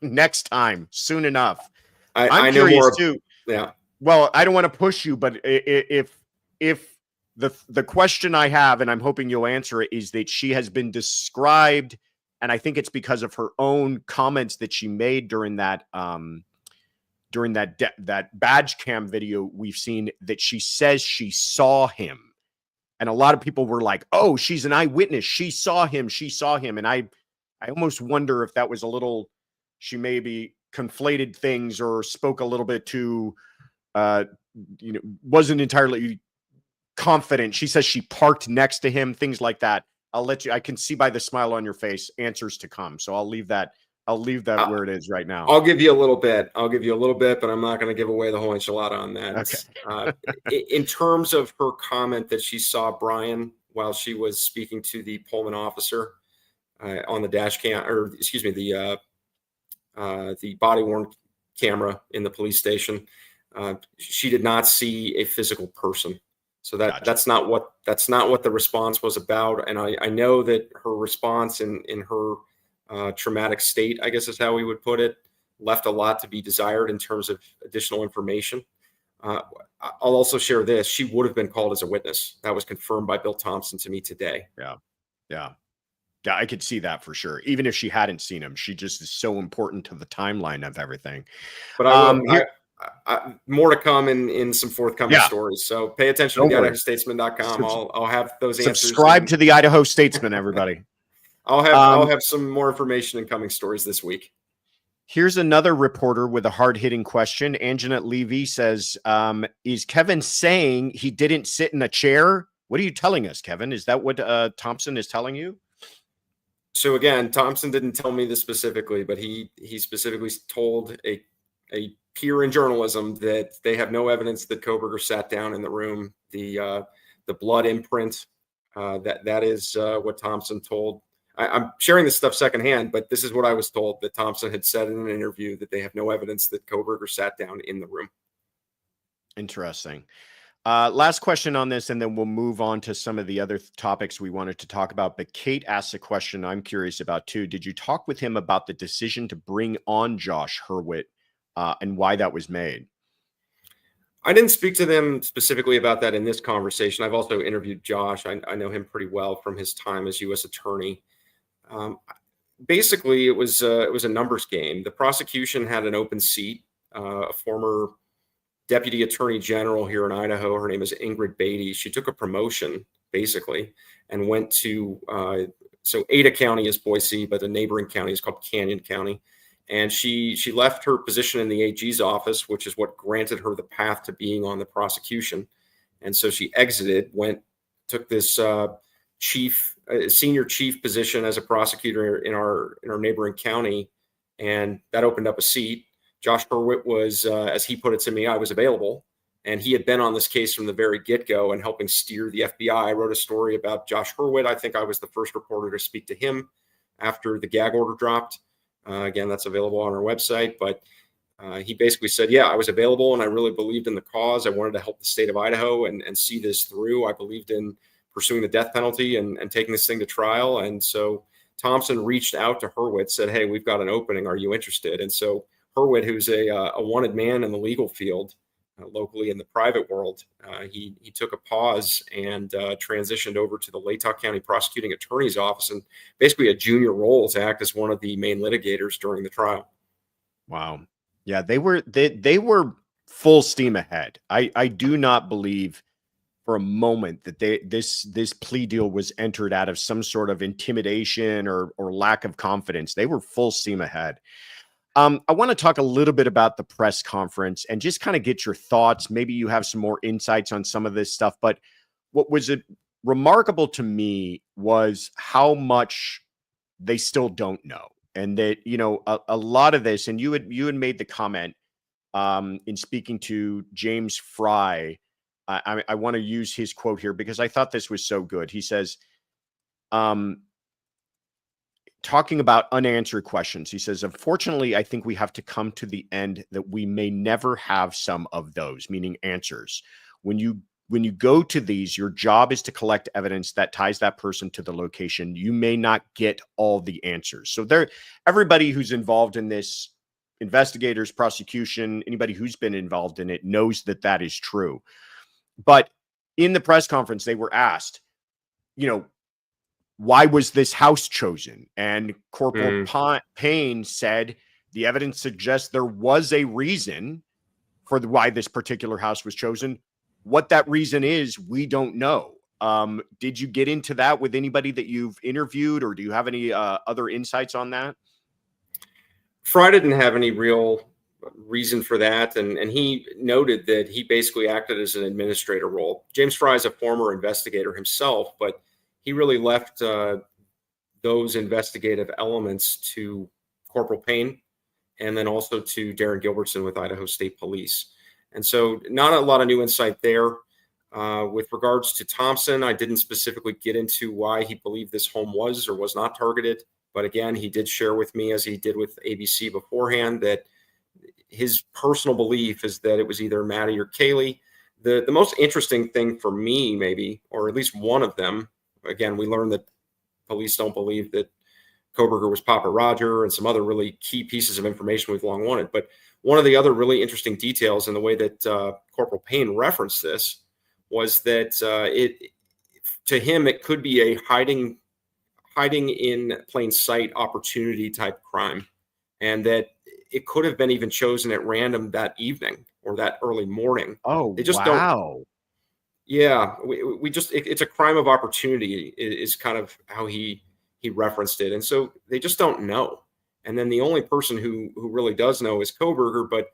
Next time, soon enough. I'm know curious more too. Yeah. Well, I don't want to push you, but if the question I have, and I'm hoping you'll answer it, is that she has been described, and I think it's because of her own comments that she made during that badge cam video we've seen, that she says she saw him. And a lot of people were like, oh, she's an eyewitness. She saw him. And I almost wonder if that was a little, she maybe conflated things or spoke a little bit too, wasn't entirely confident. She says she parked next to him, things like that. I'll let you, I can see by the smile on your face, answers to come. So I'll leave that where it is right now. I'll give you a little bit, but I'm not going to give away the whole enchilada on that. Okay. In terms of her comment that she saw Brian while she was speaking to the Pullman officer on the dash cam, or excuse me, the body worn camera in the police station, she did not see a physical person. So that's not what the response was about. And I know that her response in her traumatic state, I guess is how we would put it, left a lot to be desired in terms of additional information. I'll also share this. She would have been called as a witness. That was confirmed by Bill Thompson to me today. Yeah, I could see that for sure. Even if she hadn't seen him, she just is so important to the timeline of everything. But more to come in some forthcoming stories. So pay attention to IdahoStatesman.com. I'll have those answers. Subscribe to the Idaho Statesman, everybody. I'll have some more information in coming stories this week. Here's another reporter with a hard-hitting question. Anjanette Levy says, is Kevin saying he didn't sit in a chair? What are you telling us, Kevin? Is that what Thompson is telling you? So again, Thompson didn't tell me this specifically, but he specifically told a peer in journalism that they have no evidence that Kohberger sat down in the room. The blood imprint, that is what Thompson told. I'm sharing this stuff secondhand, but this is what I was told, that Thompson had said in an interview that they have no evidence that Kohberger sat down in the room. Interesting. Last question on this, and then we'll move on to some of the other topics we wanted to talk about. But Kate asked a question I'm curious about too. Did you talk with him about the decision to bring on Josh Hurwitz and why that was made? I didn't speak to them specifically about that in this conversation. I've also interviewed Josh. I know him pretty well from his time as U.S. attorney. Basically, it was a numbers game. The prosecution had an open seat, a former deputy attorney general here in Idaho. Her name is Ingrid Beatty. She took a promotion basically and went to, so Ada County is Boise, but the neighboring county is called Canyon County. And she left her position in the AG's office, which is what granted her the path to being on the prosecution. And so she exited, took this senior chief position as a prosecutor in our neighboring county, and that opened up a seat. Josh Hurwitz was, as he put it to me, I was available, and he had been on this case from the very get-go and helping steer the FBI. I wrote a story about Josh Hurwitz. I think I was the first reporter to speak to him after the gag order dropped. Again, that's available on our website, but he basically said, yeah, I was available and I really believed in the cause. I wanted to help the state of Idaho and see this through. I believed in pursuing the death penalty and taking this thing to trial. And so Thompson reached out to Hurwitz, said, hey, we've got an opening. Are you interested? And so Hurwitz, who's a wanted man in the legal field, locally in the private world, he took a pause and transitioned over to the Latah County Prosecuting Attorney's Office and basically a junior role to act as one of the main litigators during the trial. Wow. Yeah, they were full steam ahead. I do not believe for a moment that this plea deal was entered out of some sort of intimidation or lack of confidence. They were full steam ahead. I want to talk a little bit about the press conference and just kind of get your thoughts. Maybe you have some more insights on some of this stuff, but what was remarkable to me was how much they still don't know. And that, a lot of this, and you had made the comment in speaking to James Fry. I want to use his quote here because I thought this was so good. He says, talking about unanswered questions, he says, unfortunately, I think we have to come to the end that we may never have some of those, meaning answers. When you go to these, your job is to collect evidence that ties that person to the location. You may not get all the answers. So everybody who's involved in this, investigators, prosecution, anybody who's been involved in it knows that is true. But in the press conference, they were asked, why was this house chosen? And Corporal Payne said the evidence suggests there was a reason for why this particular house was chosen. What that reason is, we don't know. Did you get into that with anybody that you've interviewed, or do you have any other insights on that? Fry didn't have any real reason for that, and he noted that he basically acted as an administrator role. James Fry is a former investigator himself, but he really left those investigative elements to Corporal Payne and then also to Darren Gilbertson with Idaho State Police. And so not a lot of new insight there. With regards to Thompson, I didn't specifically get into why he believed this home was or was not targeted. But again, he did share with me, as he did with ABC beforehand, that his personal belief is that it was either Maddie or Kaylee. The most interesting thing for me, maybe, or at least one of them, again, we learned that police don't believe that Kohberger was Papa Rodger and some other really key pieces of information we've long wanted. But one of the other really interesting details in the way that Corporal Payne referenced this was that to him, it could be a hiding in plain sight opportunity type crime, and that it could have been even chosen at random that evening or that early morning. Oh, they just don't. Yeah, we just, it's a crime of opportunity is kind of how he referenced it. And so they just don't know. And then the only person who really does know is Kohberger. But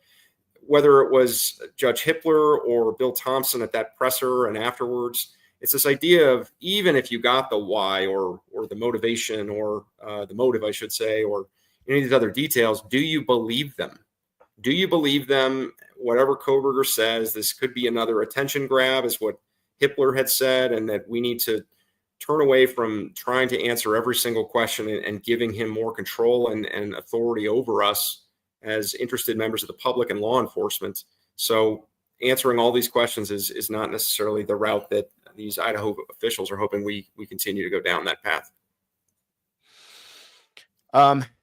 whether it was Judge Hippler or Bill Thompson at that presser and afterwards, it's this idea of, even if you got the why or the motivation or the motive, I should say, or any of these other details, do you believe them? Do you believe them? Whatever Kohberger says, this could be another attention grab, is what Hippler had said, and that we need to turn away from trying to answer every single question and giving him more control and authority over us as interested members of the public and law enforcement. So answering all these questions is not necessarily the route that these Idaho officials are hoping we continue to go down that path.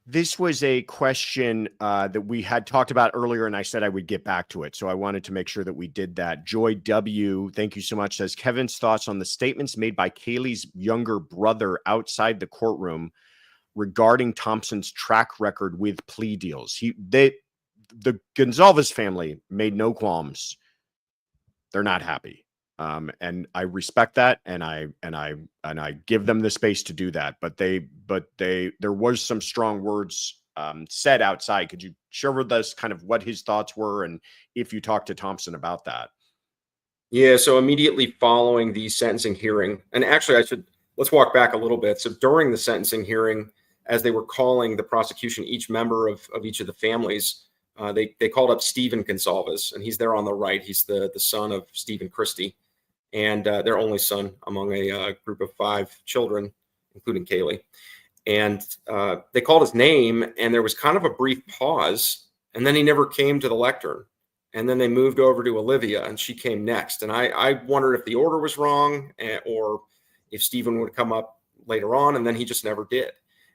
This was a question that we had talked about earlier, and I said I would get back to it. So I wanted to make sure that we did that. Joy W., thank you so much, says, Kevin's thoughts on the statements made by Kaylee's younger brother outside the courtroom regarding Thompson's track record with plea deals. the Gonzalez family made no qualms. They're not happy. And I respect that, and I give them the space to do that. But there was some strong words said outside. Could you share with us kind of what his thoughts were, and if you talked to Thompson about that? Yeah. So immediately following the sentencing hearing, and actually let's walk back a little bit. So during the sentencing hearing, as they were calling the prosecution, each member of each of the families, they called up Stephen Gonzalez, and he's there on the right. He's the son of Stephen Christie, and their only son among a group of 5 children, including Kaylee. And they called his name, and there was kind of a brief pause, and then he never came to the lectern. And then they moved over to Olivia, and she came next. And I wondered if the order was wrong, or if Stephen would come up later on, and then he just never did.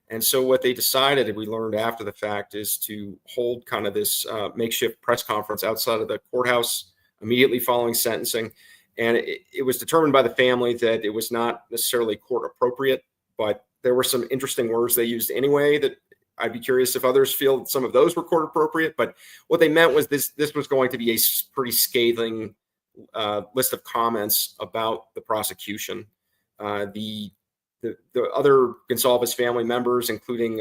And so what they decided, we learned after the fact, is to hold kind of this makeshift press conference outside of the courthouse immediately following sentencing. And it was determined by the family that it was not necessarily court appropriate, but there were some interesting words they used anyway that I'd be curious if others feel some of those were court appropriate. But what they meant was this was going to be a pretty scathing list of comments about the prosecution. The other Gonzalez family members, including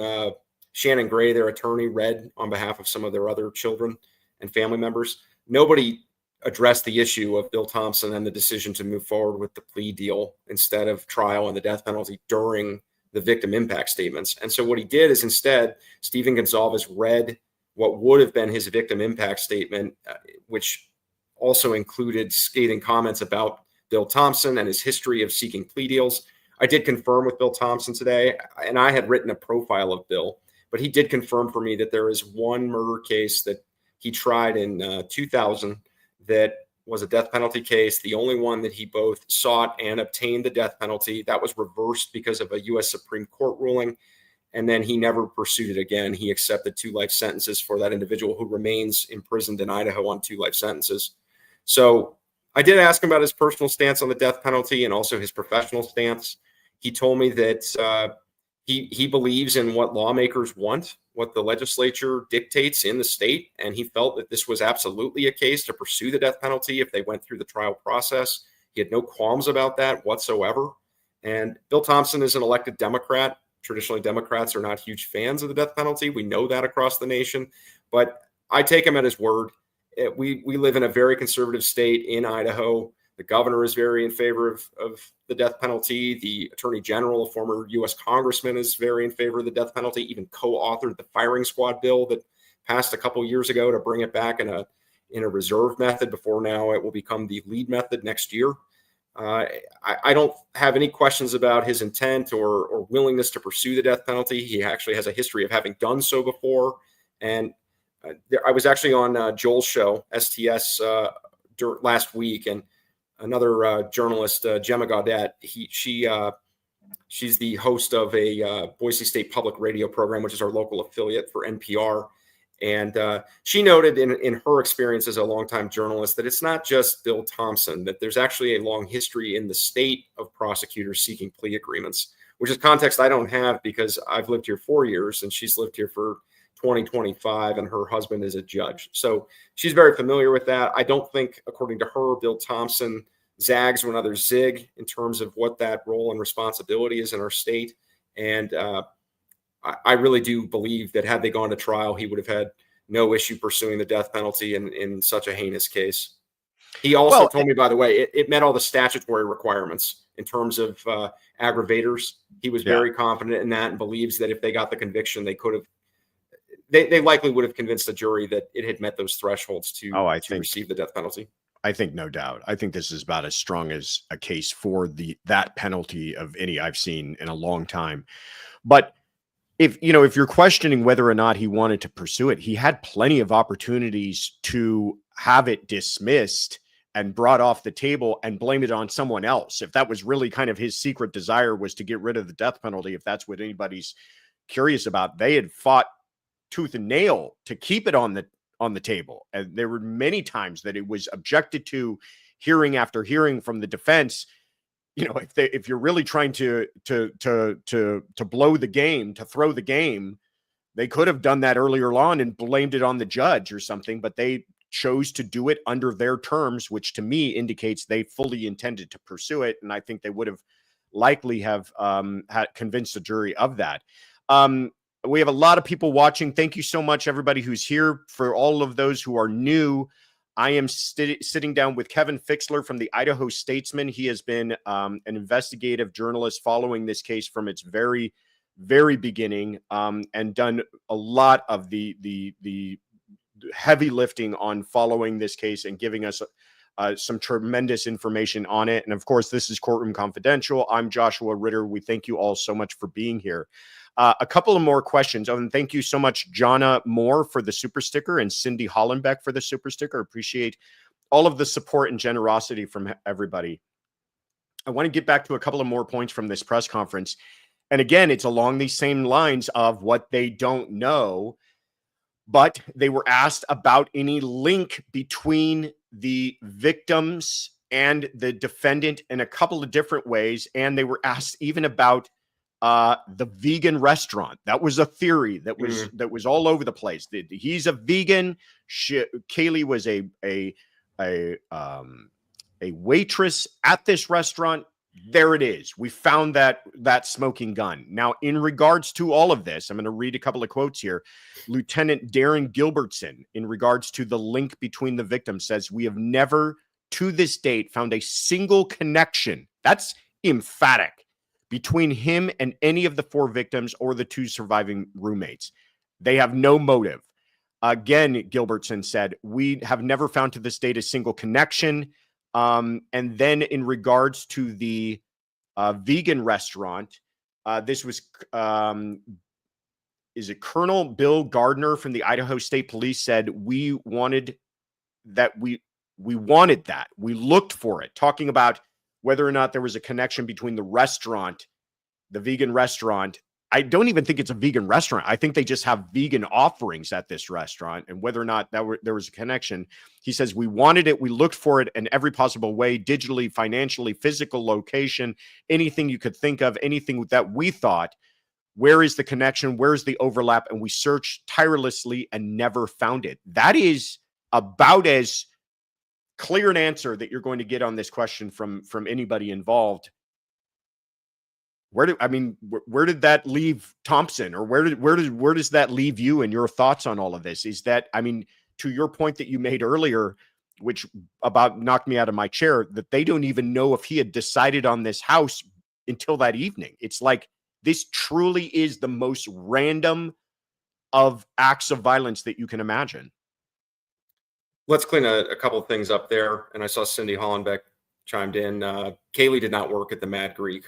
Shannon Gray, their attorney, read on behalf of some of their other children and family members. Nobody addressed the issue of Bill Thompson and the decision to move forward with the plea deal instead of trial and the death penalty during the victim impact statements. And so what he did is instead, Stephen Gonzalez read what would have been his victim impact statement, which also included scathing comments about Bill Thompson and his history of seeking plea deals. I did confirm with Bill Thompson today, and I had written a profile of Bill, but he did confirm for me that there is one murder case that he tried in 2000 that was a death penalty case, the only one that he both sought and obtained the death penalty. That was reversed because of a U.S. Supreme Court ruling, and then he never pursued it again. He accepted 2 life sentences for that individual who remains imprisoned in Idaho on 2 life sentences. So I did ask him about his personal stance on the death penalty and also his professional stance. He told me that he believes in what lawmakers want, what the legislature dictates in the state, and he felt that this was absolutely a case to pursue the death penalty if they went through the trial process. He had no qualms about that whatsoever. And Bill Thompson is an elected Democrat. Traditionally, Democrats are not huge fans of the death penalty. We know that across the nation, but I take him at his word. We live in a very conservative state in Idaho. The governor is very in favor of the death penalty. The attorney general, a former U.S. congressman, is very in favor of the death penalty, even co-authored the firing squad bill that passed a couple years ago to bring it back in a reserve method before now it will become the lead method next year. I don't have any questions about his intent or willingness to pursue the death penalty. He actually has a history of having done so before. And I was actually on Joel's show, STS, last week, and another journalist, Gemma Gaudet, she's the host of a Boise State Public Radio program, which is our local affiliate for NPR. And she noted in her experience as a longtime journalist that it's not just Bill Thompson, that there's actually a long history in the state of prosecutors seeking plea agreements, which is context I don't have because I've lived here 4 years and she's lived here for 2025, and her husband is a judge. So she's very familiar with that. I don't think, according to her, Bill Thompson zags when others zig in terms of what that role and responsibility is in our state. And I really do believe that had they gone to trial, he would have had no issue pursuing the death penalty in such a heinous case. He also told me, by the way, it met all the statutory requirements in terms of aggravators. He was very confident in that and believes that if they got the conviction, they could have. They likely would have convinced the jury that it had met those thresholds to receive the death penalty. I think no doubt. I think this is about as strong as a case for that penalty of any I've seen in a long time. But if you're questioning whether or not he wanted to pursue it, he had plenty of opportunities to have it dismissed and brought off the table and blame it on someone else. If that was really kind of his secret desire, was to get rid of the death penalty, if that's what anybody's curious about, they had fought tooth and nail to keep it on the table. And there were many times that it was objected to, hearing after hearing from the defense. If you're really trying to blow the game, to throw the game, They could have done that earlier on and blamed it on the judge or something, but they chose to do it under their terms, which to me indicates they fully intended to pursue it. And I think they would have likely have had convinced the jury of that. We have a lot of people watching. Thank you so much, everybody who's here. For all of those who are new, I am sitting down with Kevin Fixler from the Idaho Statesman. He has been an investigative journalist following this case from its very, very beginning, and done a lot of the heavy lifting on following this case and giving us some tremendous information on it. And of course, this is Courtroom Confidential. I'm Joshua Ritter. We thank you all so much for being here. A couple of more questions. And thank you so much, Jonna Moore, for the super sticker, and Cindy Hollenbeck for the super sticker. Appreciate all of the support and generosity from everybody. I want to get back to a couple of more points from this press conference. And again, it's along these same lines of what they don't know, but they were asked about any link between the victims and the defendant in a couple of different ways. And they were asked even about the vegan restaurant. That was a theory that was all over the place. He's a vegan. Kaylee was a waitress at this restaurant. There it is. We found that smoking gun. Now, in regards to all of this, I'm going to read a couple of quotes here. Lieutenant Darren Gilbertson, in regards to the link between the victims, says, "We have never to this date found a single connection." That's emphatic. "Between him and any of the 4 victims or the 2 surviving roommates. They have no motive." Again, Gilbertson said, "We have never found to this date a single connection." And then in regards to the vegan restaurant, this was, is it Colonel Bill Gardner from the Idaho State Police said, we wanted that. We wanted that. We looked for it, talking about whether or not there was a connection between the restaurant, the vegan restaurant. I don't even think it's a vegan restaurant. I think they just have vegan offerings at this restaurant, and whether or not there was a connection. He says, "We wanted it. We looked for it in every possible way, digitally, financially, physical location, anything you could think of, anything that we thought. Where is the connection? Where's the overlap?" And we searched tirelessly and never found it. That is about as clear an answer that you're going to get on this question from anybody involved. Where did that leave Thompson, or where does that leave you and your thoughts on all of this? Is that, to your point that you made earlier, which about knocked me out of my chair, that they don't even know if he had decided on this house until that evening. It's like, this truly is the most random of acts of violence that you can imagine. Let's clean a couple of things up there. And I saw Cindy Hollenbeck chimed in. Kaylee did not work at the Mad Greek,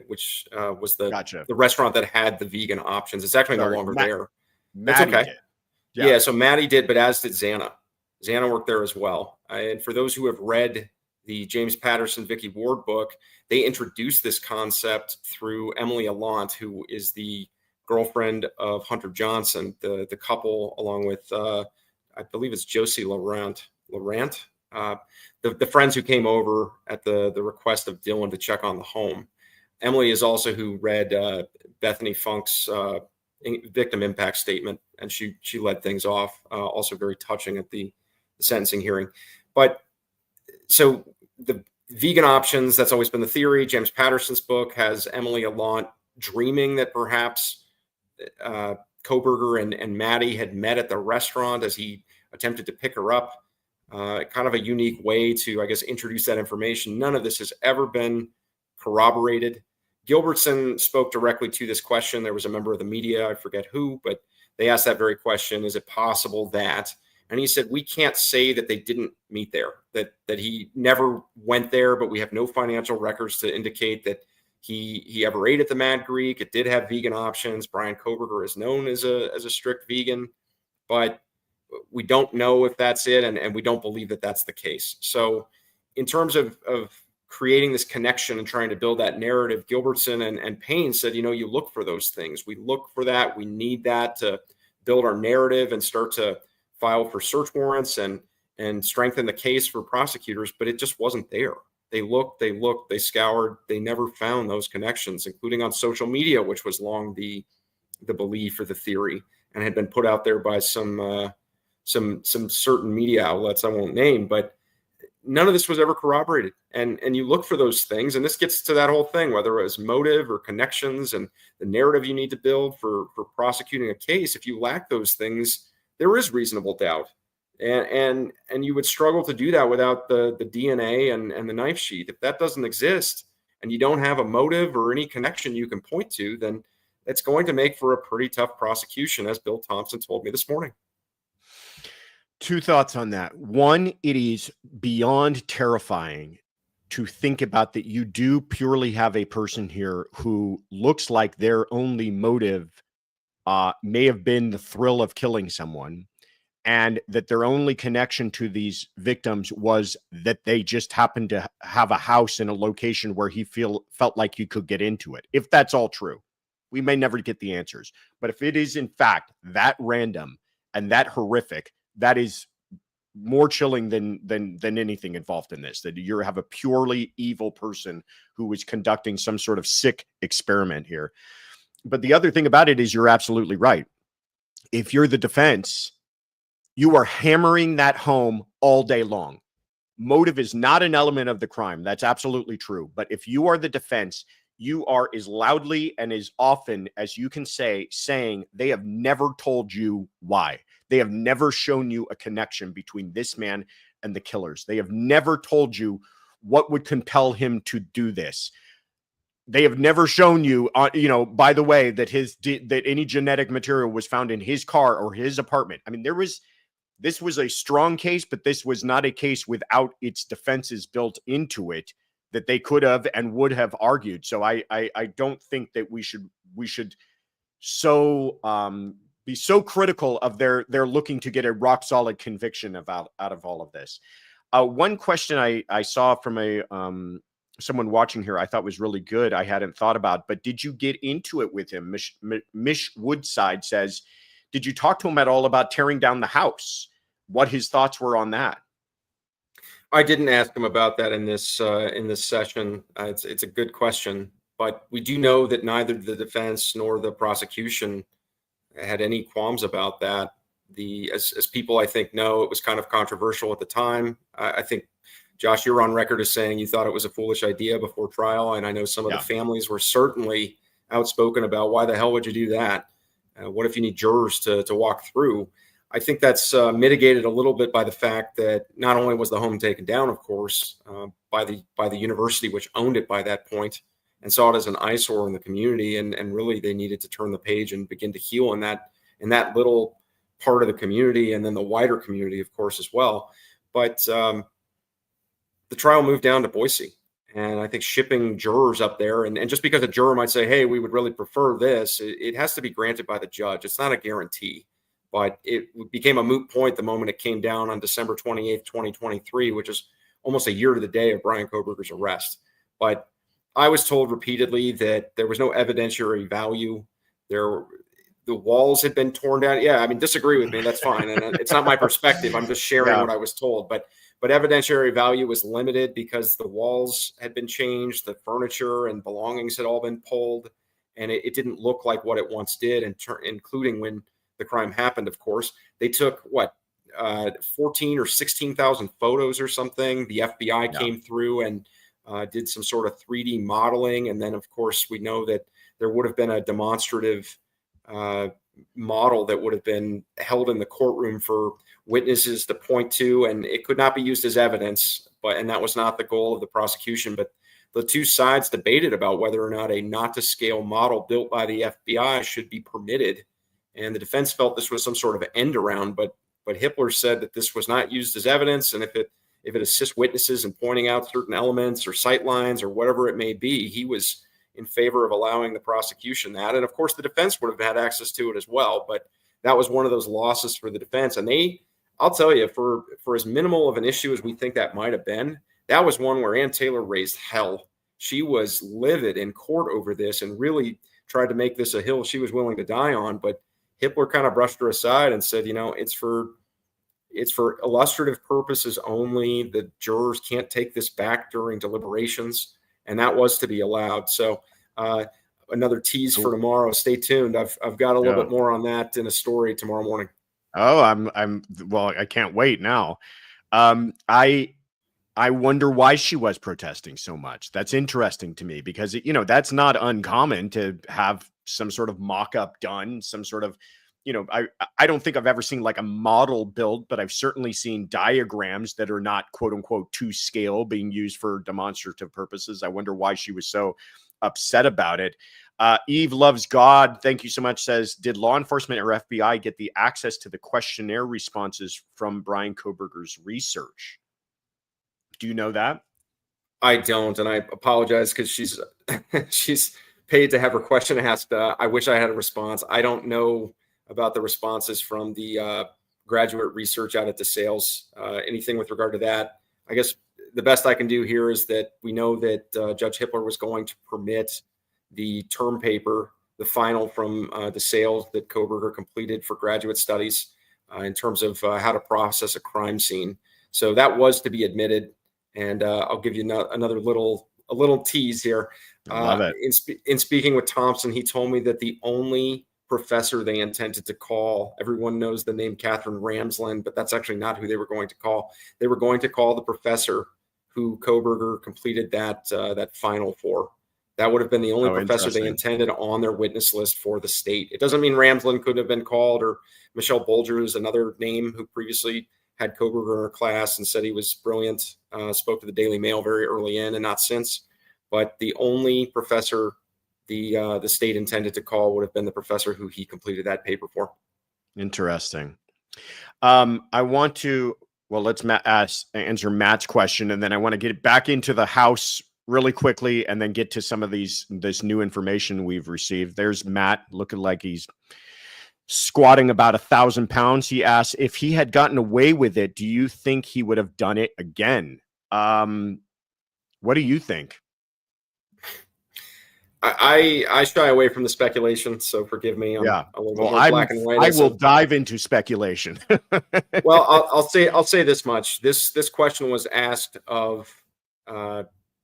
which was the restaurant that had the vegan options. It's actually no longer there. That's okay. Did. Yeah, so Maddie did, but as did Xana. Xana worked there as well. And for those who have read the James Patterson, Vicky Ward book, they introduced this concept through Emily Allant, who is the girlfriend of Hunter Johnson, the couple, along with, I believe it's Josie Laurent, the friends who came over at the request of Dylan to check on the home. Emily is also who read Bethany Funk's victim impact statement, and she led things off. Also very touching at the sentencing hearing. But so the vegan options, that's always been the theory. James Patterson's book has Emily Allant dreaming that perhaps Koberger and Maddie had met at the restaurant as he attempted to pick her up. Kind of a unique way to, I guess, introduce that information. None of this has ever been corroborated. Gilbertson spoke directly to this question. There was a member of the media, I forget who, but they asked that very question. Is it possible that? And he said, we can't say that they didn't meet there, that he never went there, but we have no financial records to indicate that he ever ate at the Mad Greek. It did have vegan options. Brian Koberger is known as a strict vegan, but we don't know if that's it, and we don't believe that that's the case. So in terms of creating this connection and trying to build that narrative, Gilbertson and Payne said, you look for those things. We look for that. We need that to build our narrative and start to file for search warrants and strengthen the case for prosecutors, but it just wasn't there. They looked, they scoured, they never found those connections, including on social media, which was long the belief or the theory. and had been put out there by some certain media outlets I won't name, but none of this was ever corroborated. And you look for those things, and this gets to that whole thing, whether it was motive or connections and the narrative you need to build for prosecuting a case. If you lack those things, there is reasonable doubt. And you would struggle to do that without the DNA and the knife sheath. If that doesn't exist and you don't have a motive or any connection you can point to, then it's going to make for a pretty tough prosecution, as Bill Thompson told me this morning. Two thoughts on that. One, it is beyond terrifying to think about that you do purely have a person here who looks like their only motive may have been the thrill of killing someone, and that their only connection to these victims was that they just happened to have a house in a location where he felt like you could get into it. If that's all true, we may never get the answers. But if it is in fact that random and that horrific, that is more chilling than anything involved in this, that you have a purely evil person who is conducting some sort of sick experiment here. But the other thing about it is you're absolutely right. If you're the defense, you are hammering that home all day long. Motive is not an element of the crime. That's absolutely true. But if you are the defense, you are as loudly and as often as you can saying they have never told you why. They have never shown you a connection between this man and the killers. They have never told you what would compel him to do this. They have never shown you, by the way, that any genetic material was found in his car or his apartment. I mean, this was a strong case, but this was not a case without its defenses built into it that they could have and would have argued. So I don't think that we should be so critical of their looking to get a rock solid conviction out of all of this. One question I saw from someone watching here I thought was really good. I hadn't thought about, but did you get into it with him? Mish Woodside says, did you talk to him at all about tearing down the house? What his thoughts were on that? I didn't ask him about that in this session. It's a good question, but we do know that neither the defense nor the prosecution had any qualms about that. As people I think know, it was kind of controversial at the time. I think, Josh, you're on record as saying you thought it was a foolish idea before trial, and I know some of the families were certainly outspoken about why the hell would you do that? What if you need jurors to walk through? I think that's mitigated a little bit by the fact that not only was the home taken down, of course, by the university, which owned it by that point and saw it as an eyesore in the community, and really they needed to turn the page and begin to heal in that little part of the community, and then the wider community, of course, as well. But the trial moved down to Boise. And I think shipping jurors up there, and just because a juror might say, hey, we would really prefer this, it has to be granted by the judge. It's not a guarantee. But it became a moot point the moment it came down on December 28th, 2023, which is almost a year to the day of Brian Kohberger's arrest. But I was told repeatedly that there was no evidentiary value. The walls had been torn down. Yeah, I mean, disagree with me. That's fine. And it's not my perspective. I'm just sharing what I was told. But evidentiary value was limited because the walls had been changed, the furniture and belongings had all been pulled, and it didn't look like what it once did, including when the crime happened, of course. They took 14 or 16,000 photos or something. The FBI came through and did some sort of 3D modeling. And then, of course, we know that there would have been a demonstrative model that would have been held in the courtroom for witnesses to point to, and it could not be used as evidence. And that was not the goal of the prosecution. But the two sides debated about whether or not a not to scale model built by the FBI should be permitted. And the defense felt this was some sort of end around, but Hippler said that this was not used as evidence, and if it assists witnesses in pointing out certain elements or sight lines or whatever it may be, he was in favor of allowing the prosecution that. And of course, the defense would have had access to it as well, but that was one of those losses for the defense. And I'll tell you, for as minimal of an issue as we think that might have been, that was one where Ann Taylor raised hell. She was livid in court over this and really tried to make this a hill she was willing to die on, but Hippler kind of brushed her aside and said, it's for illustrative purposes only. The jurors can't take this back during deliberations, and that was to be allowed. So another tease for tomorrow. Stay tuned. I've got a little bit more on that in a story tomorrow morning. Oh, well, I can't wait now. I wonder why she was protesting so much. That's interesting to me because, that's not uncommon to have some sort of mock-up done, some sort of, I don't think I've ever seen like a model build, but I've certainly seen diagrams that are not quote unquote to scale being used for demonstrative purposes. I wonder why she was so upset about it. Eve Loves God, thank you so much, says, did law enforcement or FBI get the access to the questionnaire responses from Bryan Kohberger's research? Do you know that? I don't, and I apologize because she's paid to have her question asked. I wish I had a response. I don't know about the responses from the graduate research out at DeSales. Anything with regard to that, I guess the best I can do here is that we know that Judge Hippler was going to permit the term paper, the final from DeSales that Kohberger completed for graduate studies in terms of how to process a crime scene. So that was to be admitted. And I'll give you another little tease here. Love it. In speaking with Thompson, he told me that the only professor they intended to call, everyone knows the name Catherine Ramsland, but that's actually not who they were going to call. They were going to call the professor who Kohberger completed that final for. That would have been the only professor they intended on their witness list for the state. It doesn't mean Ramsland could have been called, or Michelle Bolger is another name who previously had Kohberger in her class and said he was brilliant, spoke to the Daily Mail very early in and not since. But the only professor the state intended to call would have been the professor who he completed that paper for. Interesting. I want to, let's answer Matt's question, and then I want to get back into the House really quickly and then get to some of this new information we've received. There's Matt looking like he's squatting about 1,000 pounds. He asks, if he had gotten away with it, do you think he would have done it again? What do you think? I shy away from the speculation, so forgive me. I'm a little bit more black and white. I will dive into speculation. Well, I'll say this much. This question was asked of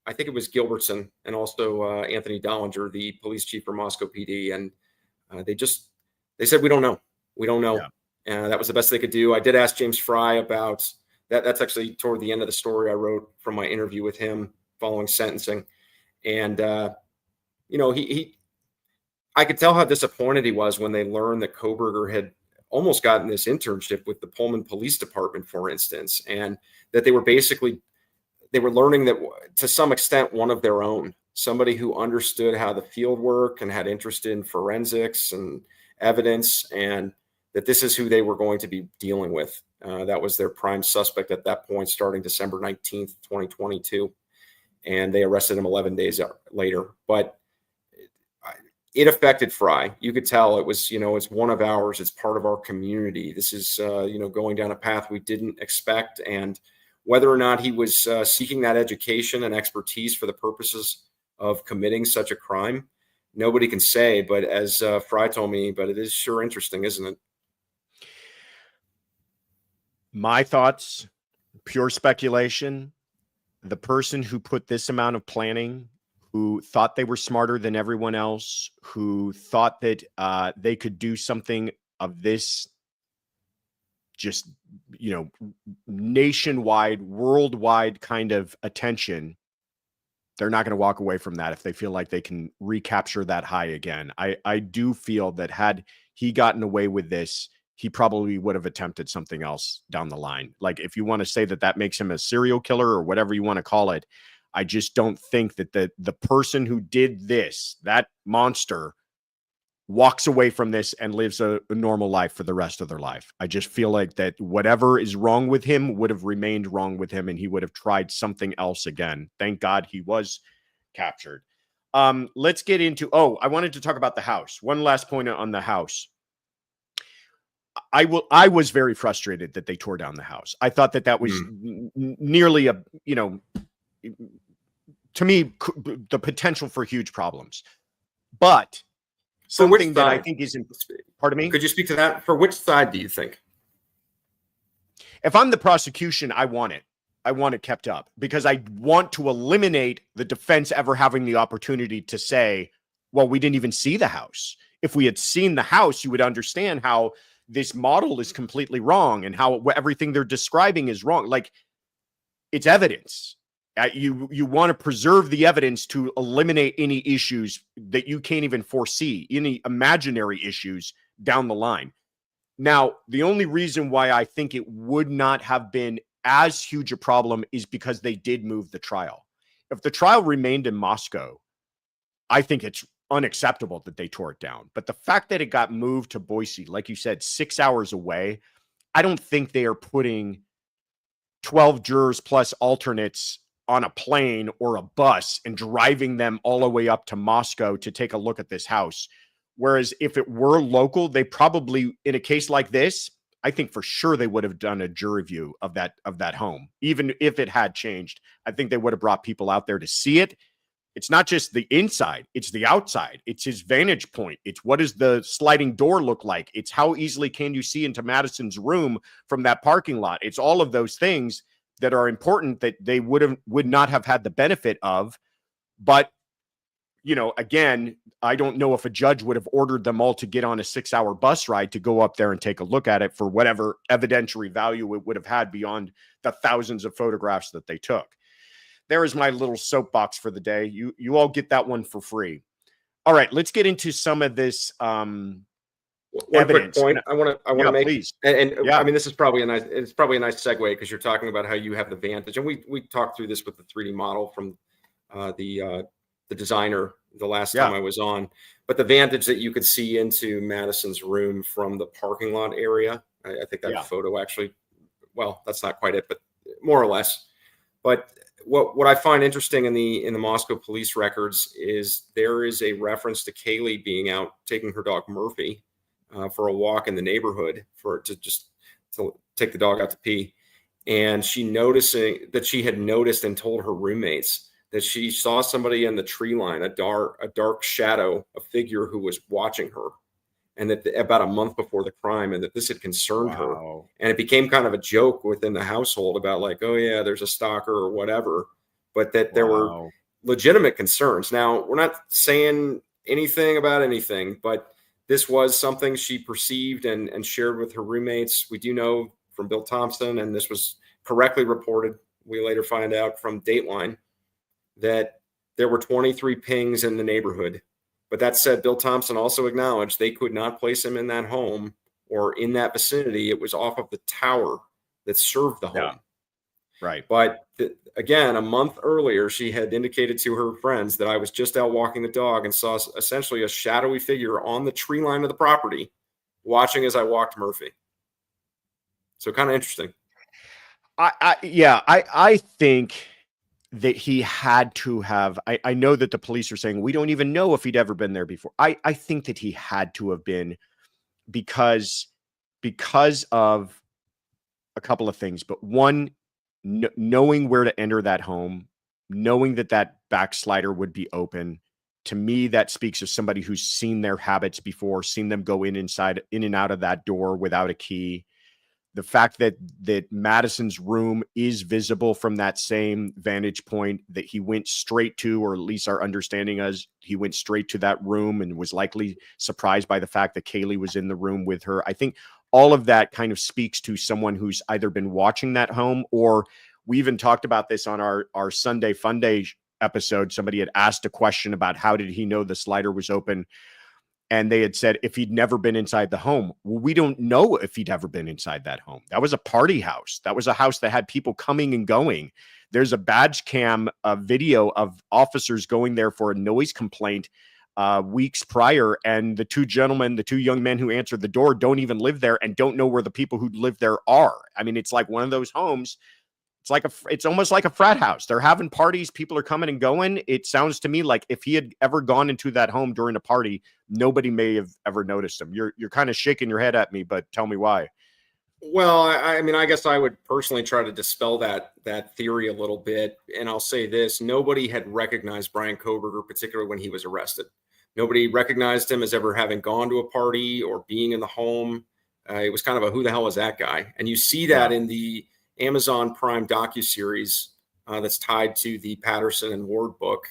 I think it was Gilbertson and also Anthony Dollinger, the police chief for Moscow PD, and they said we don't know. We don't know. Yeah. That was the best they could do. I did ask James Fry about that. That's actually toward the end of the story I wrote from my interview with him following sentencing, and I could tell how disappointed he was when they learned that Kohberger had almost gotten this internship with the Pullman Police Department, for instance, and that they were learning that to some extent one of their own, somebody who understood how the field worked and had interest in forensics and evidence, and that this is who they were going to be dealing with. That was their prime suspect at that point, starting December 19th, 2022. And they arrested him 11 days later. But it affected Fry. You could tell it was, it's one of ours. It's part of our community. This is, going down a path we didn't expect. And whether or not he was seeking that education and expertise for the purposes of committing such a crime, nobody can say. But as Fry told me, but it is sure interesting, isn't it? My thoughts, pure speculation. The person who put this amount of planning, who thought they were smarter than everyone else, who thought that they could do something of this just, nationwide, worldwide kind of attention, they're not going to walk away from that if they feel like they can recapture that high again. I do feel that had he gotten away with this, he probably would have attempted something else down the line. Like, if you want to say that makes him a serial killer or whatever you want to call it, I just don't think that the person who did this, that monster, walks away from this and lives a normal life for the rest of their life. I just feel like that whatever is wrong with him would have remained wrong with him, and he would have tried something else again. Thank God he was captured. Let's get into, I wanted to talk about the House. One last point on the House. I was very frustrated that they tore down the House. I thought that was nearly to me, the potential for huge problems. But something that I think is, pardon me? Could you speak to that? For which side do you think? If I'm the prosecution, I want it. I want it kept up because I want to eliminate the defense ever having the opportunity to say, well, we didn't even see the house. If we had seen the house, you would understand how this model is completely wrong and how everything they're describing is wrong. Like, it's evidence. You want to preserve the evidence to eliminate any issues that you can't even foresee, any imaginary issues down the line. Now, the only reason why I think it would not have been as huge a problem is because they did move the trial. If the trial remained in Moscow, I think it's unacceptable that they tore it down. But the fact that it got moved to Boise, like you said, 6 hours away, I don't think they are putting 12 jurors plus alternates on a plane or a bus and driving them all the way up to Moscow to take a look at this house. Whereas if it were local, they probably, in a case like this, I think for sure they would have done a jury view of that home. Even if it had changed, I think they would have brought people out there to see it. It's not just the inside, it's the outside. It's his vantage point. It's what does the sliding door look like? It's how easily can you see into Madison's room from that parking lot? It's all of those things that are important that they would not have had the benefit of. But, again, I don't know if a judge would have ordered them all to get on a 6-hour bus ride to go up there and take a look at it for whatever evidentiary value it would have had beyond the thousands of photographs that they took. There is my little soapbox for the day. You all get that one for free. All right, let's get into some of this One evidence. quick point I want to make, please. and I mean, this is probably a nice segue because you're talking about how you have the vantage, and we talked through this with the 3D model from the designer the last time I was on, but the vantage that you could see into Madison's room from the parking lot area. I think that photo actually, well, that's not quite it, but more or less. But what I find interesting in the Moscow police records is there is a reference to Kaylee being out taking her dog Murphy for a walk in the neighborhood to take the dog out to pee, and she had noticed and told her roommates that she saw somebody in the tree line, a dark shadow, a figure who was watching her, and that about a month before the crime, and that this had concerned her. And it became kind of a joke within the household about like, oh yeah, there's a stalker or whatever, but that there were legitimate concerns. Now, we're not saying anything about anything, but this was something she perceived and shared with her roommates. We do know from Bill Thompson, and this was correctly reported, we later find out from Dateline, that there were 23 pings in the neighborhood. But that said, Bill Thompson also acknowledged they could not place him in that home or in that vicinity. It was off of the tower that served the home. Yeah. Right. But again, a month earlier, she had indicated to her friends that I was just out walking the dog and saw essentially a shadowy figure on the tree line of the property watching as I walked Murphy. So kind of interesting. I think that he had to have, I know that the police are saying, we don't even know if he'd ever been there before. I think that he had to have been because of a couple of things, but one, knowing where to enter that home, knowing that backslider would be open. To me, that speaks of somebody who's seen their habits before, seen them go in and out of that door without a key. The fact that Madison's room is visible from that same vantage point that he went straight to, or at least our understanding is he went straight to that room and was likely surprised by the fact that Kaylee was in the room with her. I think all of that kind of speaks to someone who's either been watching that home, or we even talked about this on our Sunday Fun Day episode. Somebody had asked a question about how did he know the slider was open? And they had said if he'd never been inside the home. Well, we don't know if he'd ever been inside that home. That was a party house. That was a house that had people coming and going. There's a badge cam video of officers going there for a noise complaint weeks prior. And the two young men who answered the door don't even live there and don't know where the people who live there are. I mean, it's like one of those homes. It's almost like a frat house. They're having parties. People are coming and going. It sounds to me like if he had ever gone into that home during a party, nobody may have ever noticed him. You're kind of shaking your head at me, but tell me why. Well, I mean, I guess I would personally try to dispel that theory a little bit. And I'll say this, nobody had recognized Brian Koberger, particularly when he was arrested. Nobody recognized him as ever having gone to a party or being in the home. It was kind of a, who the hell is that guy? And you see that in the Amazon Prime docuseries that's tied to the Patterson and Ward book.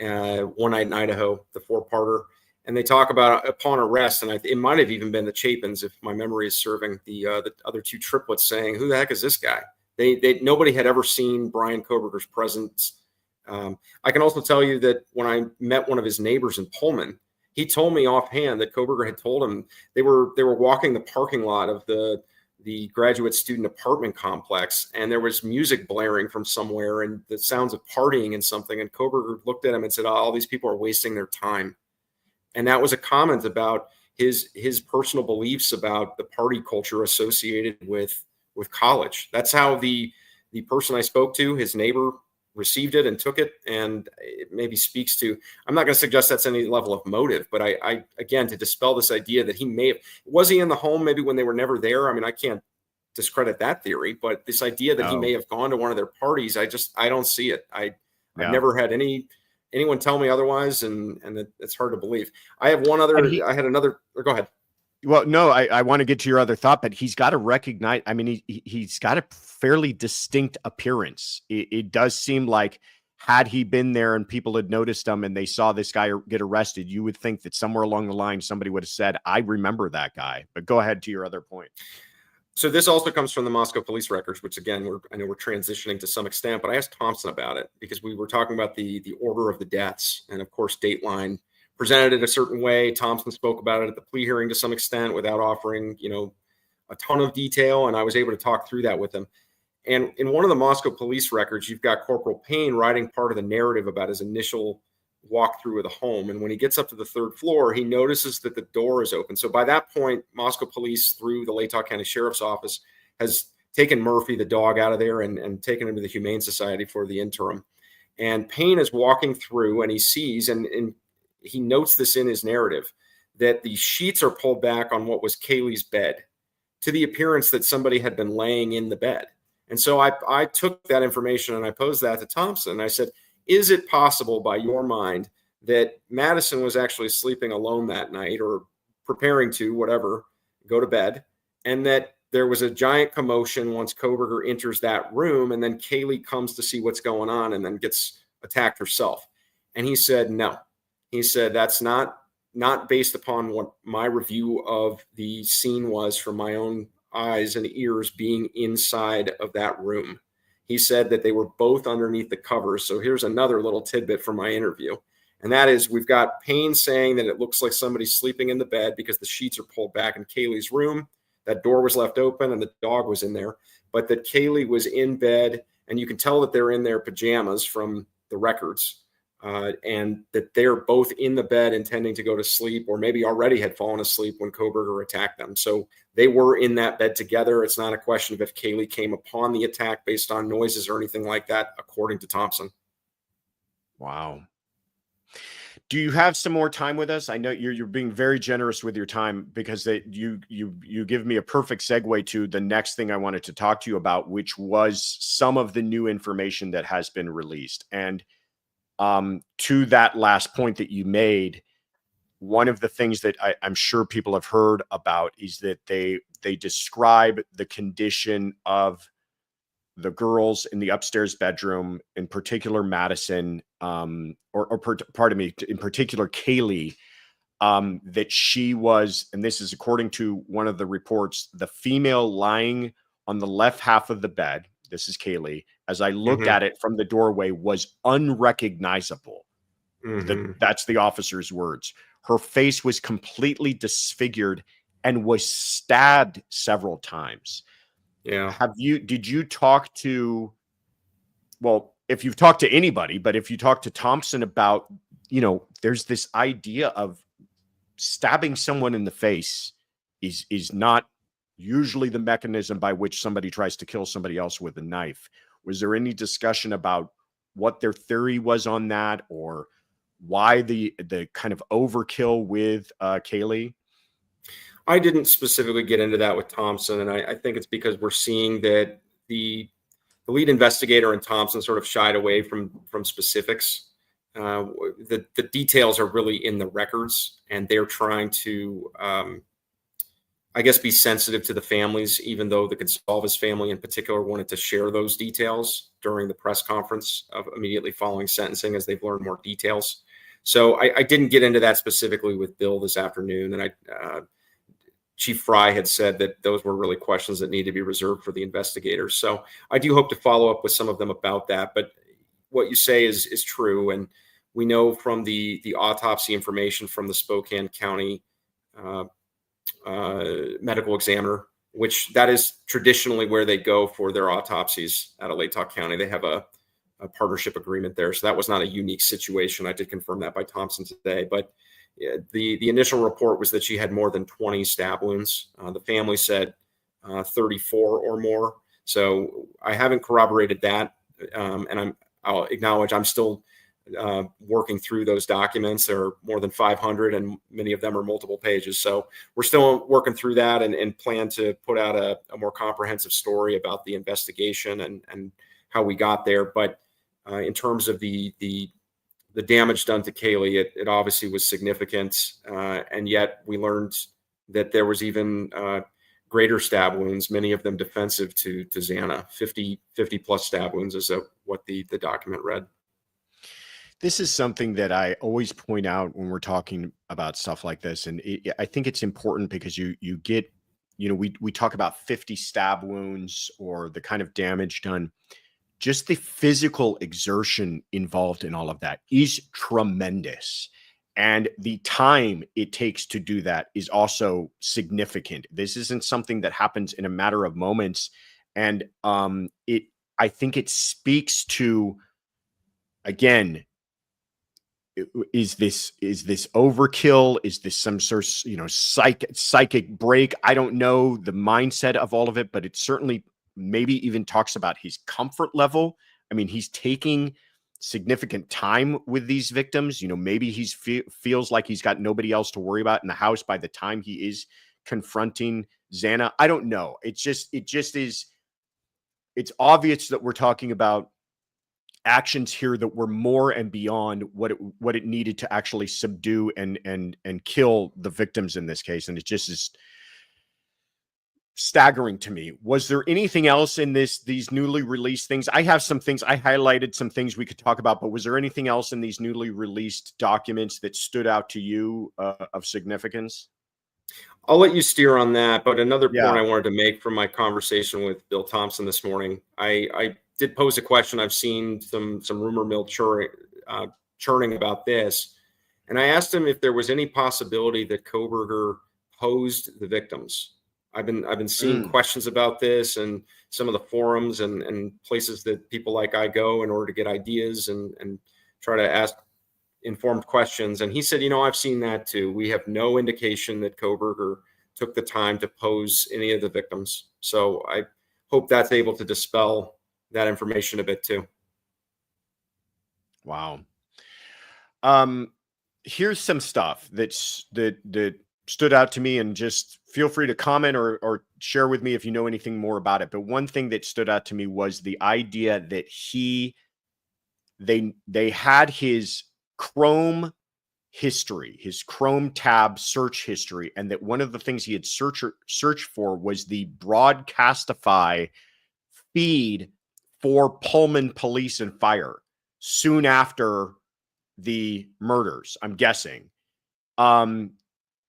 One Night in Idaho, the 4-parter. And they talk about upon arrest, and it might have even been the Chapins, if my memory is serving, the other 2 triplets saying, "Who the heck is this guy?" Nobody had ever seen Brian Kohberger's presence. I can also tell you that when I met one of his neighbors in Pullman, he told me offhand that Kohberger had told him they were walking the parking lot of the graduate student apartment complex, and there was music blaring from somewhere and the sounds of partying and something. And Kohberger looked at him and said, "Oh, all these people are wasting their time." And that was a comment about his personal beliefs about the party culture associated with college. That's how the person I spoke to, his neighbor, received it and took it. And it maybe speaks to, I'm not going to suggest that's any level of motive, but I again, to dispel this idea that was he in the home maybe when they were never there? I mean, I can't discredit that theory, but this idea that he may have gone to one of their parties, I don't see it. I've never had anyone tell me otherwise, and it's hard to believe. I have one other. I had another. Go ahead. Well, no, I want to get to your other thought, but he's got to recognize. I mean, he's got a fairly distinct appearance. It does seem like had he been there and people had noticed him and they saw this guy get arrested, you would think that somewhere along the line somebody would have said, "I remember that guy." But go ahead to your other point. So this also comes from the Moscow police records, which again, I know we're transitioning to some extent, but I asked Thompson about it because we were talking about the order of the deaths. And of course, Dateline presented it a certain way. Thompson spoke about it at the plea hearing to some extent without offering, a ton of detail. And I was able to talk through that with him. And in one of the Moscow police records, you've got Corporal Payne writing part of the narrative about his initial walkthrough of the home. And when he gets up to the 3rd floor, he notices that the door is open. So by that point, Moscow police, through the Latah County Sheriff's Office, has taken Murphy, the dog, out of there and taken him to the Humane Society for the interim. And Payne is walking through and he sees, and he notes this in his narrative, that the sheets are pulled back on what was Kaylee's bed to the appearance that somebody had been laying in the bed. And so I took that information and I posed that to Thompson. And I said, is it possible by your mind that Madison was actually sleeping alone that night or preparing to, whatever, go to bed, and that there was a giant commotion once Kohberger enters that room, and then Kaylee comes to see what's going on and then gets attacked herself? And he said, no. He said, that's not based upon what my review of the scene was from my own eyes and ears being inside of that room. He said that they were both underneath the covers. So here's another little tidbit from my interview. And that is, we've got Payne saying that it looks like somebody's sleeping in the bed because the sheets are pulled back in Kaylee's room. That door was left open and the dog was in there, but that Kaylee was in bed, and you can tell that they're in their pajamas from the records, and that they're both in the bed intending to go to sleep, or maybe already had fallen asleep when Kohberger attacked them. So they were in that bed together. It's not a question of if Kaylee came upon the attack based on noises or anything like that, according to Thompson. Wow. Do you have some more time with us? I know you're being very generous with your time, because you give me a perfect segue to the next thing I wanted to talk to you about, which was some of the new information that has been released. And to that last point that you made, one of the things that I'm sure people have heard about is that they describe the condition of the girls in the upstairs bedroom, in particular Madison, pardon me, in particular Kaylee, that she was, and this is according to one of the reports, the female lying on the left half of the bed. This is Kaylee. As I looked at it from the doorway, was unrecognizable. That's the officer's words. Her face was completely disfigured and was stabbed several times. Yeah. Did you talk to, well, if you've talked to anybody, but if you talk to Thompson about, there's this idea of stabbing someone in the face is not usually the mechanism by which somebody tries to kill somebody else with a knife. Was there any discussion about what their theory was on that, or why the kind of overkill with Kaylee? I didn't specifically get into that with Thompson, and I think it's because we're seeing that the lead investigator and Thompson sort of shied away from specifics. The details are really in the records, and they're trying to I guess, be sensitive to the families, even though the Gonsalves family in particular wanted to share those details during the press conference of immediately following sentencing as they've learned more details. So I didn't get into that specifically with Bill this afternoon. And Chief Fry had said that those were really questions that need to be reserved for the investigators. So I do hope to follow up with some of them about that. But what you say is true. And we know from the autopsy information from the Spokane County medical examiner, which that is traditionally where they go for their autopsies out of Latah County. They have a partnership agreement there. So that was not a unique situation. I did confirm that by Thompson today. But the initial report was that she had more than 20 stab wounds. The family said 34 or more. So I haven't corroborated that. And I'll acknowledge I'm still working through those documents. There are more than 500 and many of them are multiple pages. So we're still working through that and plan to put out a more comprehensive story about the investigation and how we got there. But in terms of the damage done to Kaylee, it obviously was significant. And yet we learned that there was even greater stab wounds, many of them defensive to Xana, 50 plus stab wounds is what the document read. This is something that I always point out when we're talking about stuff like this. And I think it's important because you get, we talk about 50 stab wounds or the kind of damage done. Just the physical exertion involved in all of that is tremendous. And the time it takes to do that is also significant. This isn't something that happens in a matter of moments. And I think it speaks to, again, is this overkill? Is this some sort of psychic break? I don't know the mindset of all of it, but it certainly maybe even talks about his comfort level. I mean, he's taking significant time with these victims. Maybe he feels like he's got nobody else to worry about in the house by the time he is confronting Xana. I don't know. It just is. It's obvious that we're talking about actions here that were more and beyond what it needed to actually subdue and kill the victims in this case. And it just is staggering to me. Was there anything else in these newly released things? I have some things. I highlighted some things we could talk about, but was there anything else in these newly released documents that stood out to you of significance? I'll let you steer on that. But another point I wanted to make from my conversation with Bill Thompson this morning, I did pose a question. I've seen some rumor mill churning about this. And I asked him if there was any possibility that Kohberger posed the victims. I've been seeing questions about this and some of the forums and places that people like I go in order to get ideas and try to ask informed questions. And he said, I've seen that too. We have no indication that Kohberger took the time to pose any of the victims. So I hope that's able to dispel that information a bit too. Wow. Here's some stuff that stood out to me, and just feel free to comment or share with me if you know anything more about it. But one thing that stood out to me was the idea that they had his Chrome history, his Chrome tab search history, and that one of the things he had searched for was the Broadcastify feed for Pullman Police and Fire soon after the murders, I'm guessing.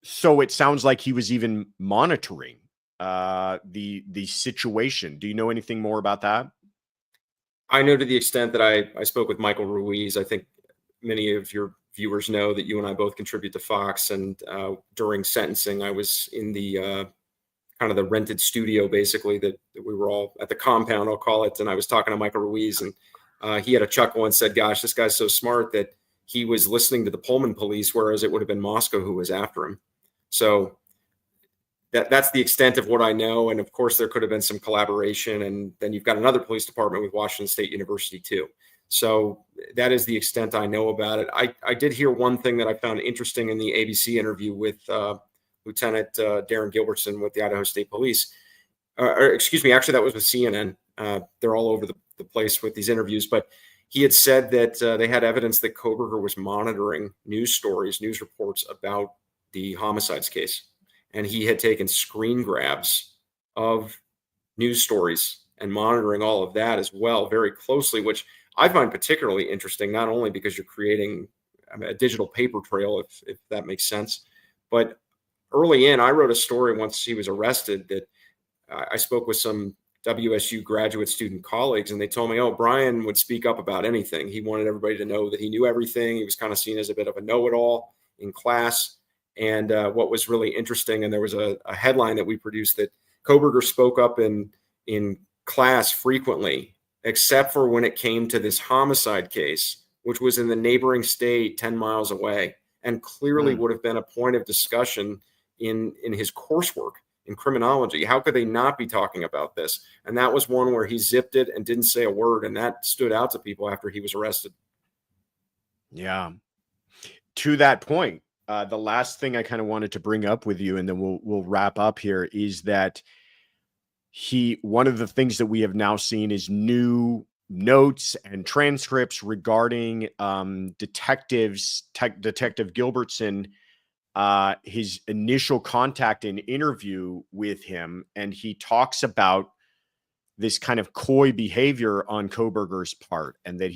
So it sounds like he was even monitoring the situation. Do you know anything more about that? I know to the extent that I spoke with Michael Ruiz. I think many of your viewers know that you and I both contribute to Fox. And during sentencing, I was in the kind of the rented studio, basically, that we were all at the compound, I'll call it. And I was talking to Michael Ruiz, and he had a chuckle and said, gosh, this guy's so smart that he was listening to the Pullman police, whereas it would have been Moscow who was after him. So that's the extent of what I know. And of course, there could have been some collaboration. And then you've got another police department with Washington State University too. So that is the extent I know about it. I did hear one thing that I found interesting in the ABC interview with Lieutenant Darren Gilbertson with the Idaho State Police. Excuse me, actually, that was with CNN. They're all over the place with these interviews. But he had said that they had evidence that Kohberger was monitoring news stories, news reports about the homicides case. and he had taken screen grabs of news stories and monitoring all of that as well very closely, which I find particularly interesting, not only because you're creating a digital paper trail, if that makes sense, but early in, I wrote a story once he was arrested that I spoke with some WSU graduate student colleagues, and they told me, oh, Brian would speak up about anything. He wanted everybody to know that he knew everything. He was kind of seen as a bit of a know-it-all in class. And what was really interesting, and there was a headline that we produced, that Kohberger spoke up in class frequently, except for when it came to this homicide case, which was in the neighboring state 10 miles away, and clearly would have been a point of discussion in his coursework in criminology. How could they not be talking about this? And that was one where he zipped it and didn't say a word, and that stood out to people after he was arrested. Yeah. To that point, the last thing I kind of wanted to bring up with you, and then we'll wrap up here, is that one of the things that we have now seen is new notes and transcripts regarding Detective Gilbertson, his initial contact and interview with him. And he talks about this kind of coy behavior on Kohberger's part, and that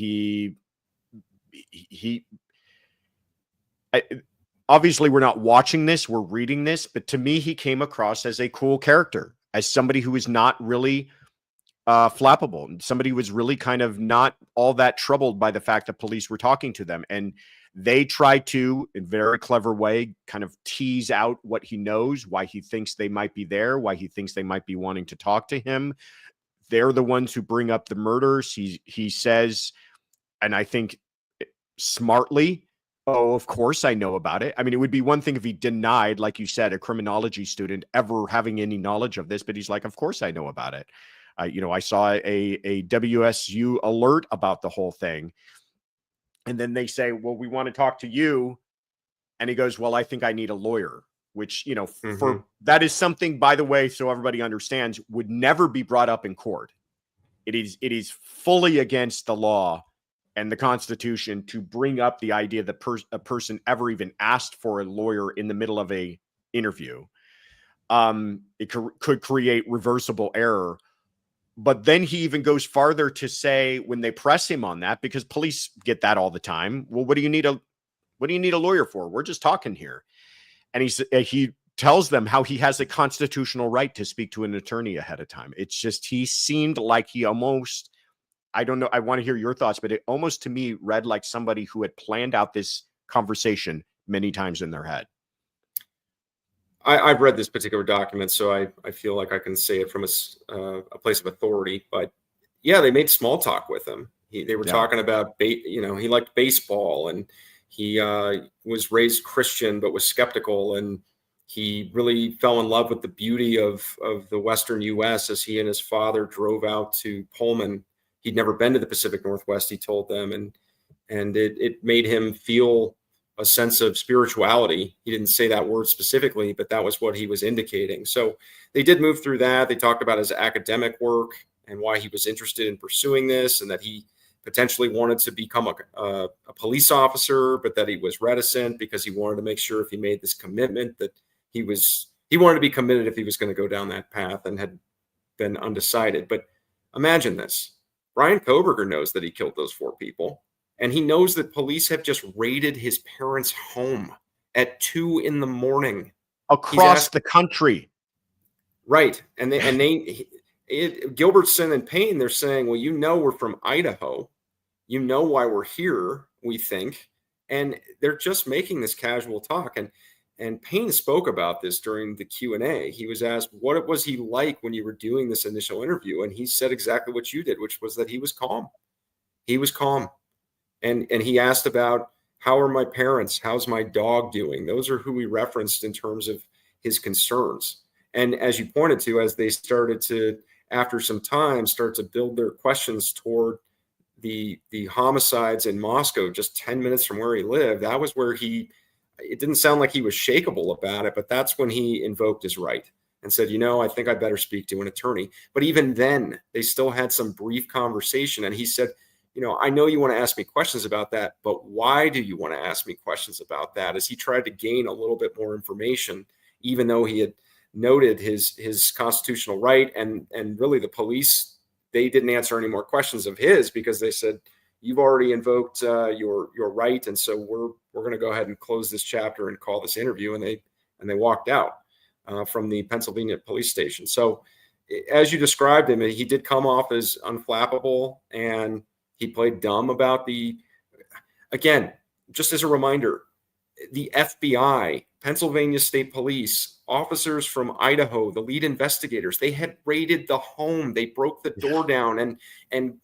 obviously we're not watching this, we're reading this, but to me, he came across as a cool character, as somebody who is not really flappable, and somebody who was really kind of not all that troubled by the fact that police were talking to them. And they try to, in a very clever way, kind of tease out what he knows, why he thinks they might be there, why he thinks they might be wanting to talk to him. They're the ones who bring up the murders. He says, and I think smartly, oh, of course I know about it. I mean, it would be one thing if he denied, like you said, a criminology student ever having any knowledge of this, but he's like, of course I know about it. I saw a WSU alert about the whole thing. And then they say, well, we want to talk to you. And he goes, well, I think I need a lawyer, which, for that is something, by the way, so everybody understands, would never be brought up in court. It is fully against the law and the Constitution to bring up the idea that a person ever even asked for a lawyer in the middle of a interview. It could create reversible error. But then he even goes farther to say, when they press him on that, because police get that all the time, well, what do you need a lawyer for? We're just talking here. And he tells them how he has a constitutional right to speak to an attorney ahead of time. It's just, he seemed like he almost, I don't know, I want to hear your thoughts, but it almost to me read like somebody who had planned out this conversation many times in their head. I've read this particular document, so I feel like I can say it from a place of authority. But yeah, they made small talk with him. They were talking about, he liked baseball, and he was raised Christian but was skeptical, and he really fell in love with the beauty of the Western U.S. as he and his father drove out to Pullman. He'd never been to the Pacific Northwest, he told them, and it made him feel a sense of spirituality. He didn't say that word specifically, but that was what he was indicating. So they did move through that. They talked about his academic work and why he was interested in pursuing this, and that he potentially wanted to become a police officer, but that he was reticent because he wanted to make sure if he made this commitment that he wanted to be committed if he was going to go down that path, and had been undecided. But imagine this. Brian Kohberger knows that he killed those 4 people. And he knows that police have just raided his parents' home at 2 a.m. across the country. Right. And Gilbertson and Payne, they're saying, well, we're from Idaho. You know why we're here, we think. And they're just making this casual talk. And Payne spoke about this during the Q&A. He was asked, what was he like when you were doing this initial interview? And he said exactly what you did, which was that he was calm. He was calm. And he asked about, how are my parents? How's my dog doing? Those are who he referenced in terms of his concerns. And as you pointed to, as they started to, after some time, start to build their questions toward the homicides in Moscow, just 10 minutes from where he lived, that was where it didn't sound like he was shakable about it, but that's when he invoked his right and said, I think I better speak to an attorney. But even then, they still had some brief conversation. And he said, I know you want to ask me questions about that, but why do you want to ask me questions about that? As he tried to gain a little bit more information, even though he had noted his constitutional right. And really the police, they didn't answer any more questions of his because they said, you've already invoked your right. And so we're going to go ahead and close this chapter and call this interview. And they walked out from the Pennsylvania police station. So as you described him, he did come off as unflappable, and he played dumb about again, just as a reminder, the FBI, Pennsylvania State Police, officers from Idaho, the lead investigators, they had raided the home. They broke the door down, and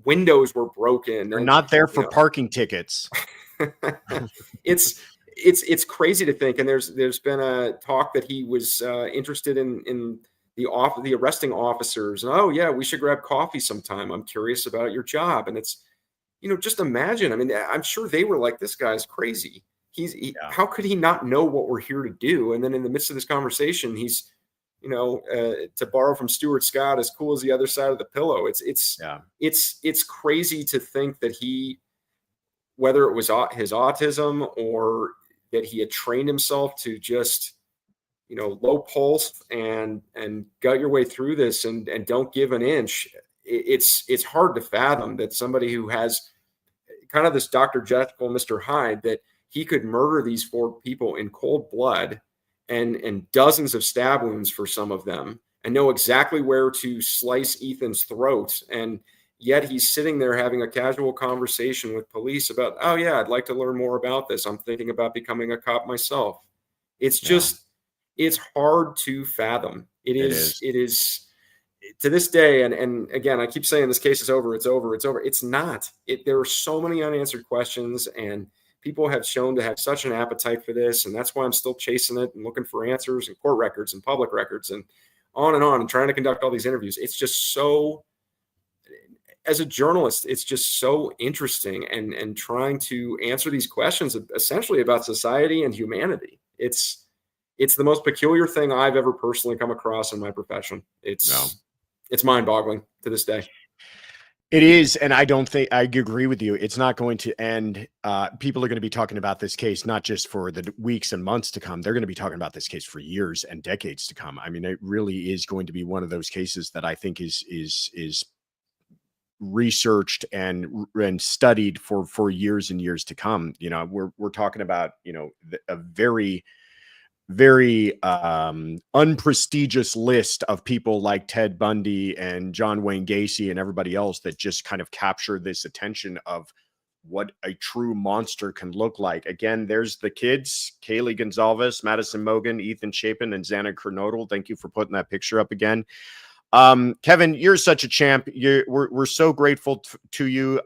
windows were broken. They're not there for parking tickets. It's crazy to think. And there's been a talk that he was interested in the arresting officers. And, oh yeah, we should grab coffee sometime. I'm curious about your job. And it's, just imagine. I mean, I'm sure they were like, this guy's crazy. How could he not know what we're here to do? And then in the midst of this conversation, he's, to borrow from Stuart Scott, as cool as the other side of the pillow. It's crazy to think that whether it was his autism or that he had trained himself to just, low pulse and gut your way through this and don't give an inch. It's hard to fathom that somebody who has kind of this Dr. Jekyll, Mr. Hyde, that he could murder these 4 people in cold blood and dozens of stab wounds for some of them, and know exactly where to slice Ethan's throat. And yet he's sitting there having a casual conversation with police about, oh yeah, I'd like to learn more about this. I'm thinking about becoming a cop myself. It's just, it's hard to fathom. It is to this day. And again, I keep saying this case is over. It's over. It's not. There are so many unanswered questions, and people have shown to have such an appetite for this. And that's why I'm still chasing it and looking for answers and court records and public records and on and trying to conduct all these interviews. It's just so, as a journalist, it's just so interesting and trying to answer these questions essentially about society and humanity. It's the most peculiar thing I've ever personally come across in my profession. It's mind-boggling to this day. It is, and I don't think I agree with you. It's not going to end. People are going to be talking about this case not just for the weeks and months to come. They're going to be talking about this case for years and decades to come. I mean, it really is going to be one of those cases that I think is researched and studied for years and years to come. We're talking about a very unprestigious list of people like Ted Bundy and John Wayne Gacy and everybody else that just kind of capture this attention of what a true monster can look like. Again, there's the kids, Kaylee Gonzalez, Madison Mogan, Ethan Chapin, and Xana Kernodle. Thank you for putting that picture up again. Kevin, you're such a champ. We're so grateful to you.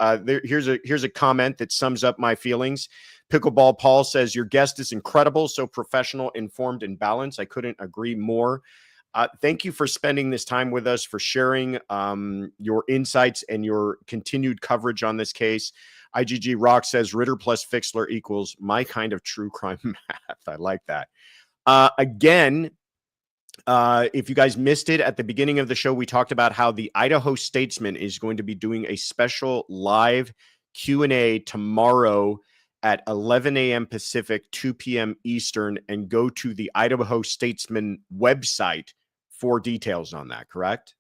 Here's a comment that sums up my feelings. Pickleball Paul says, your guest is incredible, so professional, informed, and balanced. I couldn't agree more. Thank you for spending this time with us, for sharing your insights and your continued coverage on this case. IGG Rock says, Ritter plus Fixler equals my kind of true crime math. I like that. Again, if you guys missed it at the beginning of the show, we talked about how the Idaho Statesman is going to be doing a special live Q&A tomorrow at 11 a.m. Pacific, 2 p.m. Eastern, and go to the Idaho Statesman website for details on that, correct?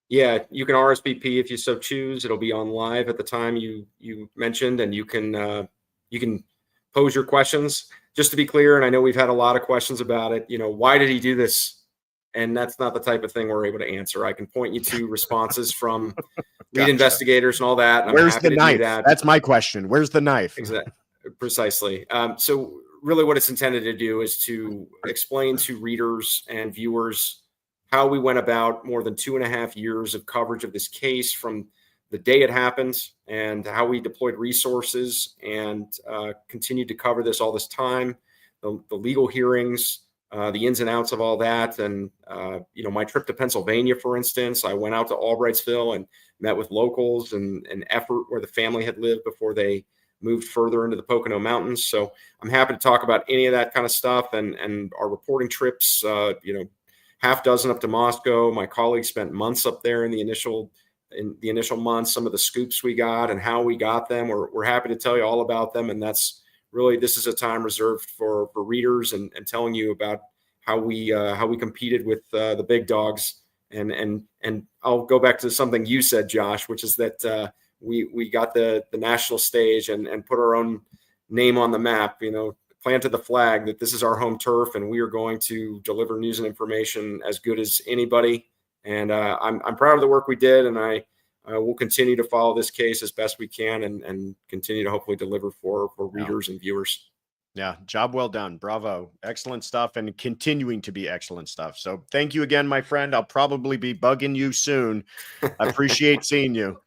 Yeah, you can RSVP if you so choose. It'll be on live at the time you mentioned, and you can pose your questions. Just to be clear, and I know we've had a lot of questions about it, why did he do this? And that's not the type of thing we're able to answer. I can point you to responses from lead investigators and all that. And where's the knife? That's my question. Where's the knife? Exactly. Precisely. So really what it's intended to do is to explain to readers and viewers how we went about more than 2.5 years of coverage of this case from the day it happened, and how we deployed resources and continued to cover this all this time, the legal hearings, the ins and outs of all that. And, my trip to Pennsylvania, for instance, I went out to Albrightsville and met with locals and Effort, where the family had lived before they moved further into the Pocono Mountains. So I'm happy to talk about any of that kind of stuff and our reporting trips, half dozen up to Moscow. My colleagues spent months up there in the initial months, some of the scoops we got and how we got them. We're happy to tell you all about them. And that's really, this is a time reserved for readers and telling you about how we competed with the big dogs. And I'll go back to something you said, Josh, which is that we got the national stage and put our own name on the map, planted the flag that this is our home turf and we are going to deliver news and information as good as anybody. And I'm proud of the work we did, and I will continue to follow this case as best we can and continue to hopefully deliver for readers and viewers. Yeah, job well done. Bravo. Excellent stuff, and continuing to be excellent stuff. So thank you again, my friend. I'll probably be bugging you soon. I appreciate seeing you.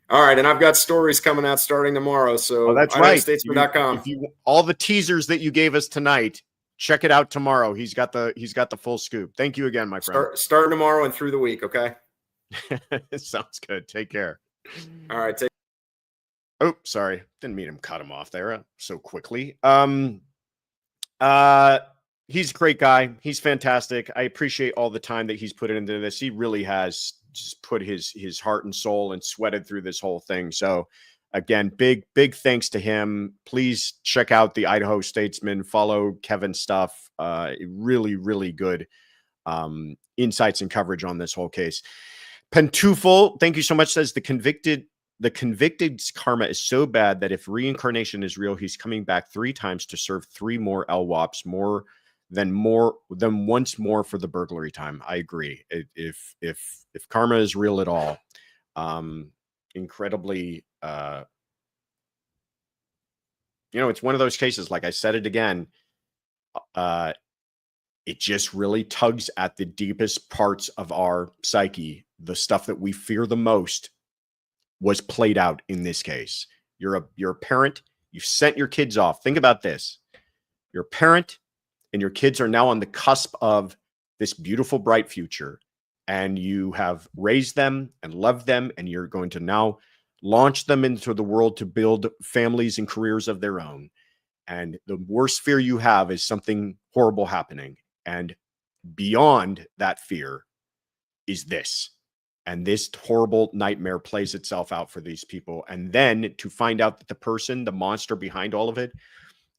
All right, and I've got stories coming out starting tomorrow. So that's right. IdahoStatesman.com. All the teasers that you gave us tonight, check it out tomorrow. He's got the full scoop. Thank you again, my friend. Start tomorrow and through the week, okay? Sounds good. Take care. All right. Oh, sorry. Didn't mean to cut him off there so quickly. He's a great guy. He's fantastic. I appreciate all the time that he's put into this. He really has just put his heart and soul and sweated through this whole thing. So again, big thanks to him. Please check out the Idaho Statesman, follow Kevin's stuff. Really, really good insights and coverage on this whole case. Pentufel, thank you so much, says the convicted's karma is so bad that if reincarnation is real, he's coming back 3 times to serve 3 more LWOPs, more than once more for the burglary time. I agree. If karma is real at all, incredibly, it's one of those cases, like I said it again, it just really tugs at the deepest parts of our psyche. The stuff that we fear the most was played out in this case. You're a parent. You've sent your kids off. Think about this. You're a parent, and your kids are now on the cusp of this beautiful, bright future. And you have raised them and loved them, and you're going to now launch them into the world to build families and careers of their own. And the worst fear you have is something horrible happening. And beyond that fear is this. And this horrible nightmare plays itself out for these people. And then to find out that the monster behind all of it,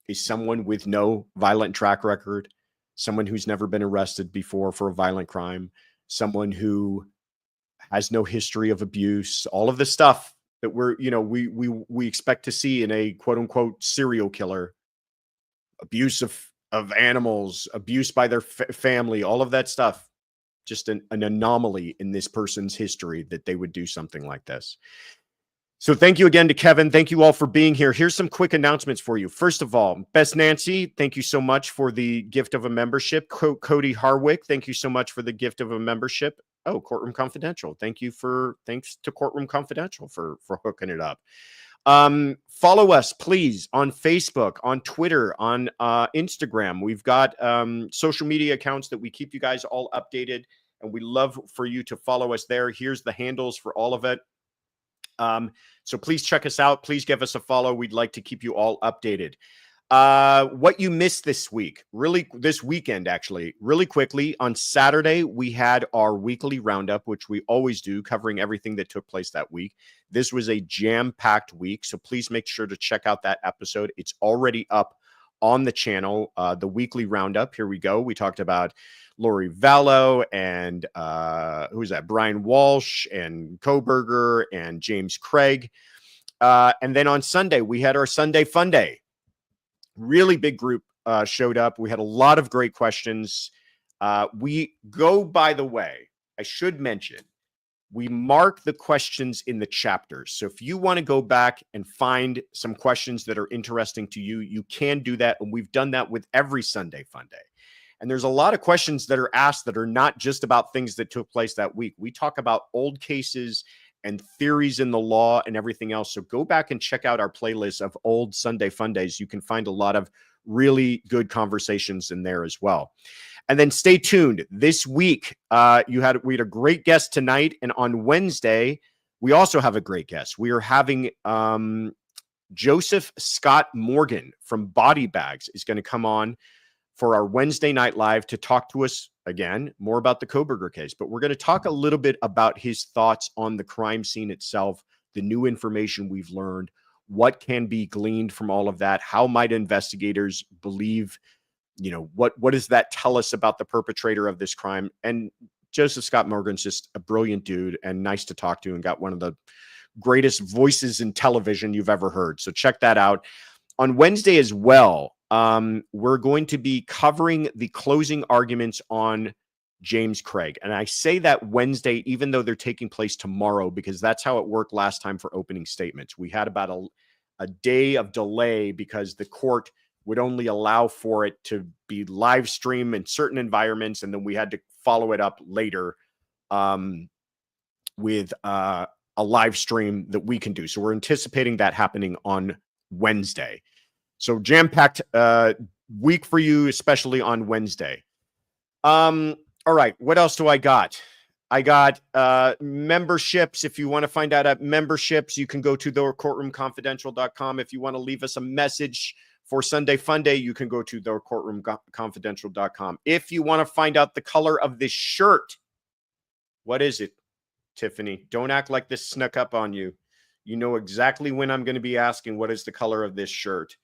is someone with no violent track record, someone who's never been arrested before for a violent crime, someone who has no history of abuse, all of the stuff that we expect to see in a quote unquote serial killer, abuse of animals, abuse by their family, all of that stuff. Just an anomaly in this person's history that they would do something like this. So thank you again to Kevin. Thank you all for being here. Here's some quick announcements for you. First of all, Best Nancy, thank you so much for the gift of a membership. Cody Harwick, thank you so much for the gift of a membership. Oh, Courtroom Confidential. Thanks to Courtroom Confidential for hooking it up. Follow us, please, on Facebook, on Twitter, on Instagram. We've got social media accounts that we keep you guys all updated, and we love for you to follow us there. Here's the handles for all of it. So please check us out. Please give us a follow. We'd like to keep you all updated. What you missed this weekend, actually, really quickly. On Saturday, we had our weekly roundup, which we always do, covering everything that took place that week. This was a jam-packed week, so please make sure to check out that episode. It's already up on the channel, the weekly roundup. Here we go. We talked about Lori Vallow and who's that? Brian Walsh and Koberger and James Craig. And then on Sunday, we had our Sunday Fun Day. Really big group showed up. We had a lot of great questions. By the way, I should mention, we mark the questions in the chapters. So if you want to go back and find some questions that are interesting to you, you can do that. And we've done that with every Sunday Fun Day. And there's a lot of questions that are asked that are not just about things that took place that week. We talk about old cases and theories in the law and everything else. So go back and check out our playlist of old Sunday Fun Days. You can find a lot of really good conversations in there as well. And then stay tuned. This week, we had a great guest tonight. And on Wednesday, we also have a great guest. We are having Joseph Scott Morgan from Body Bags is going to come on for our Wednesday night live to talk to us again, more about the Koberger case. But we're going to talk a little bit about his thoughts on the crime scene itself, the new information we've learned, what can be gleaned from all of that, how might investigators believe what does that tell us about the perpetrator of this crime? And Joseph Scott Morgan's just a brilliant dude and nice to talk to, and got one of the greatest voices in television you've ever heard. So check that out. On Wednesday as well, we're going to be covering the closing arguments on James Craig. And I say that Wednesday, even though they're taking place tomorrow, because that's how it worked last time for opening statements. We had about a day of delay because the court would only allow for it to be live stream in certain environments. And then we had to follow it up later with a live stream that we can do. So we're anticipating that happening on Wednesday. So jam-packed week for you, especially on Wednesday. All right, what else do I got? I got memberships. If you want to find out at memberships, you can go to thecourtroomconfidential.com. If you want to leave us a message for Sunday Fun Day, you can go to thecourtroomconfidential.com. If you want to find out the color of this shirt, what is it, Tiffany? Don't act like this snuck up on you. You know exactly when I'm going to be asking what is the color of this shirt.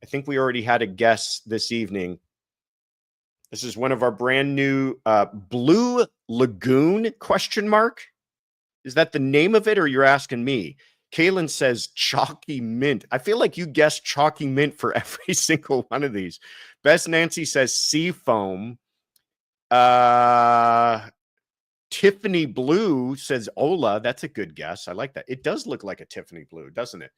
I think we already had a guess this evening. This is one of our brand new Blue Lagoon ? Is that the name of it, or you're asking me? Kaylin says chalky mint. I feel like you guessed chalky mint for every single one of these. Best Nancy says sea foam. Tiffany Blue says Ola. That's a good guess. I like that. It does look like a Tiffany Blue, doesn't it?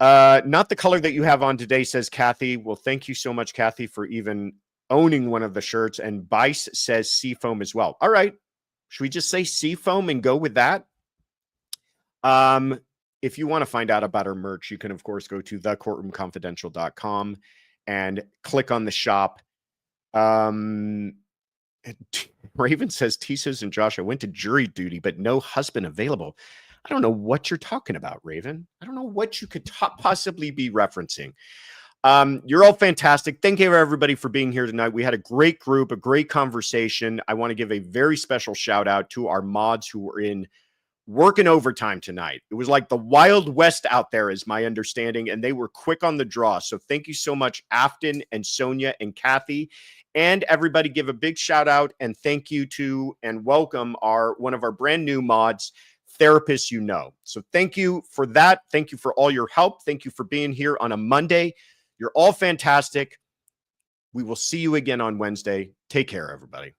Not the color that you have on today, says Kathy. Well, thank you so much, Kathy, for even owning one of the shirts. And Bice says seafoam as well. All right. Should we just say seafoam and go with that? If you want to find out about our merch, you can, of course, go to thecourtroomconfidential.com and click on the shop. Raven says, Tisos and Josh, I went to jury duty, but no husband available. I don't know what you're talking about, Raven. I don't know what you could possibly be referencing. You're all fantastic. Thank you, everybody, for being here tonight. We had a great group, a great conversation. I want to give a very special shout out to our mods who were working overtime tonight. It was like the Wild West out there, is my understanding, and they were quick on the draw. So thank you so much, Afton and Sonia and Kathy. And everybody, give a big shout out and thank you to and welcome one of our brand new mods, Therapists You Know. So thank you for that. Thank you for all your help. Thank you for being here on a Monday. You're all fantastic. We will see you again on Wednesday. Take care, everybody.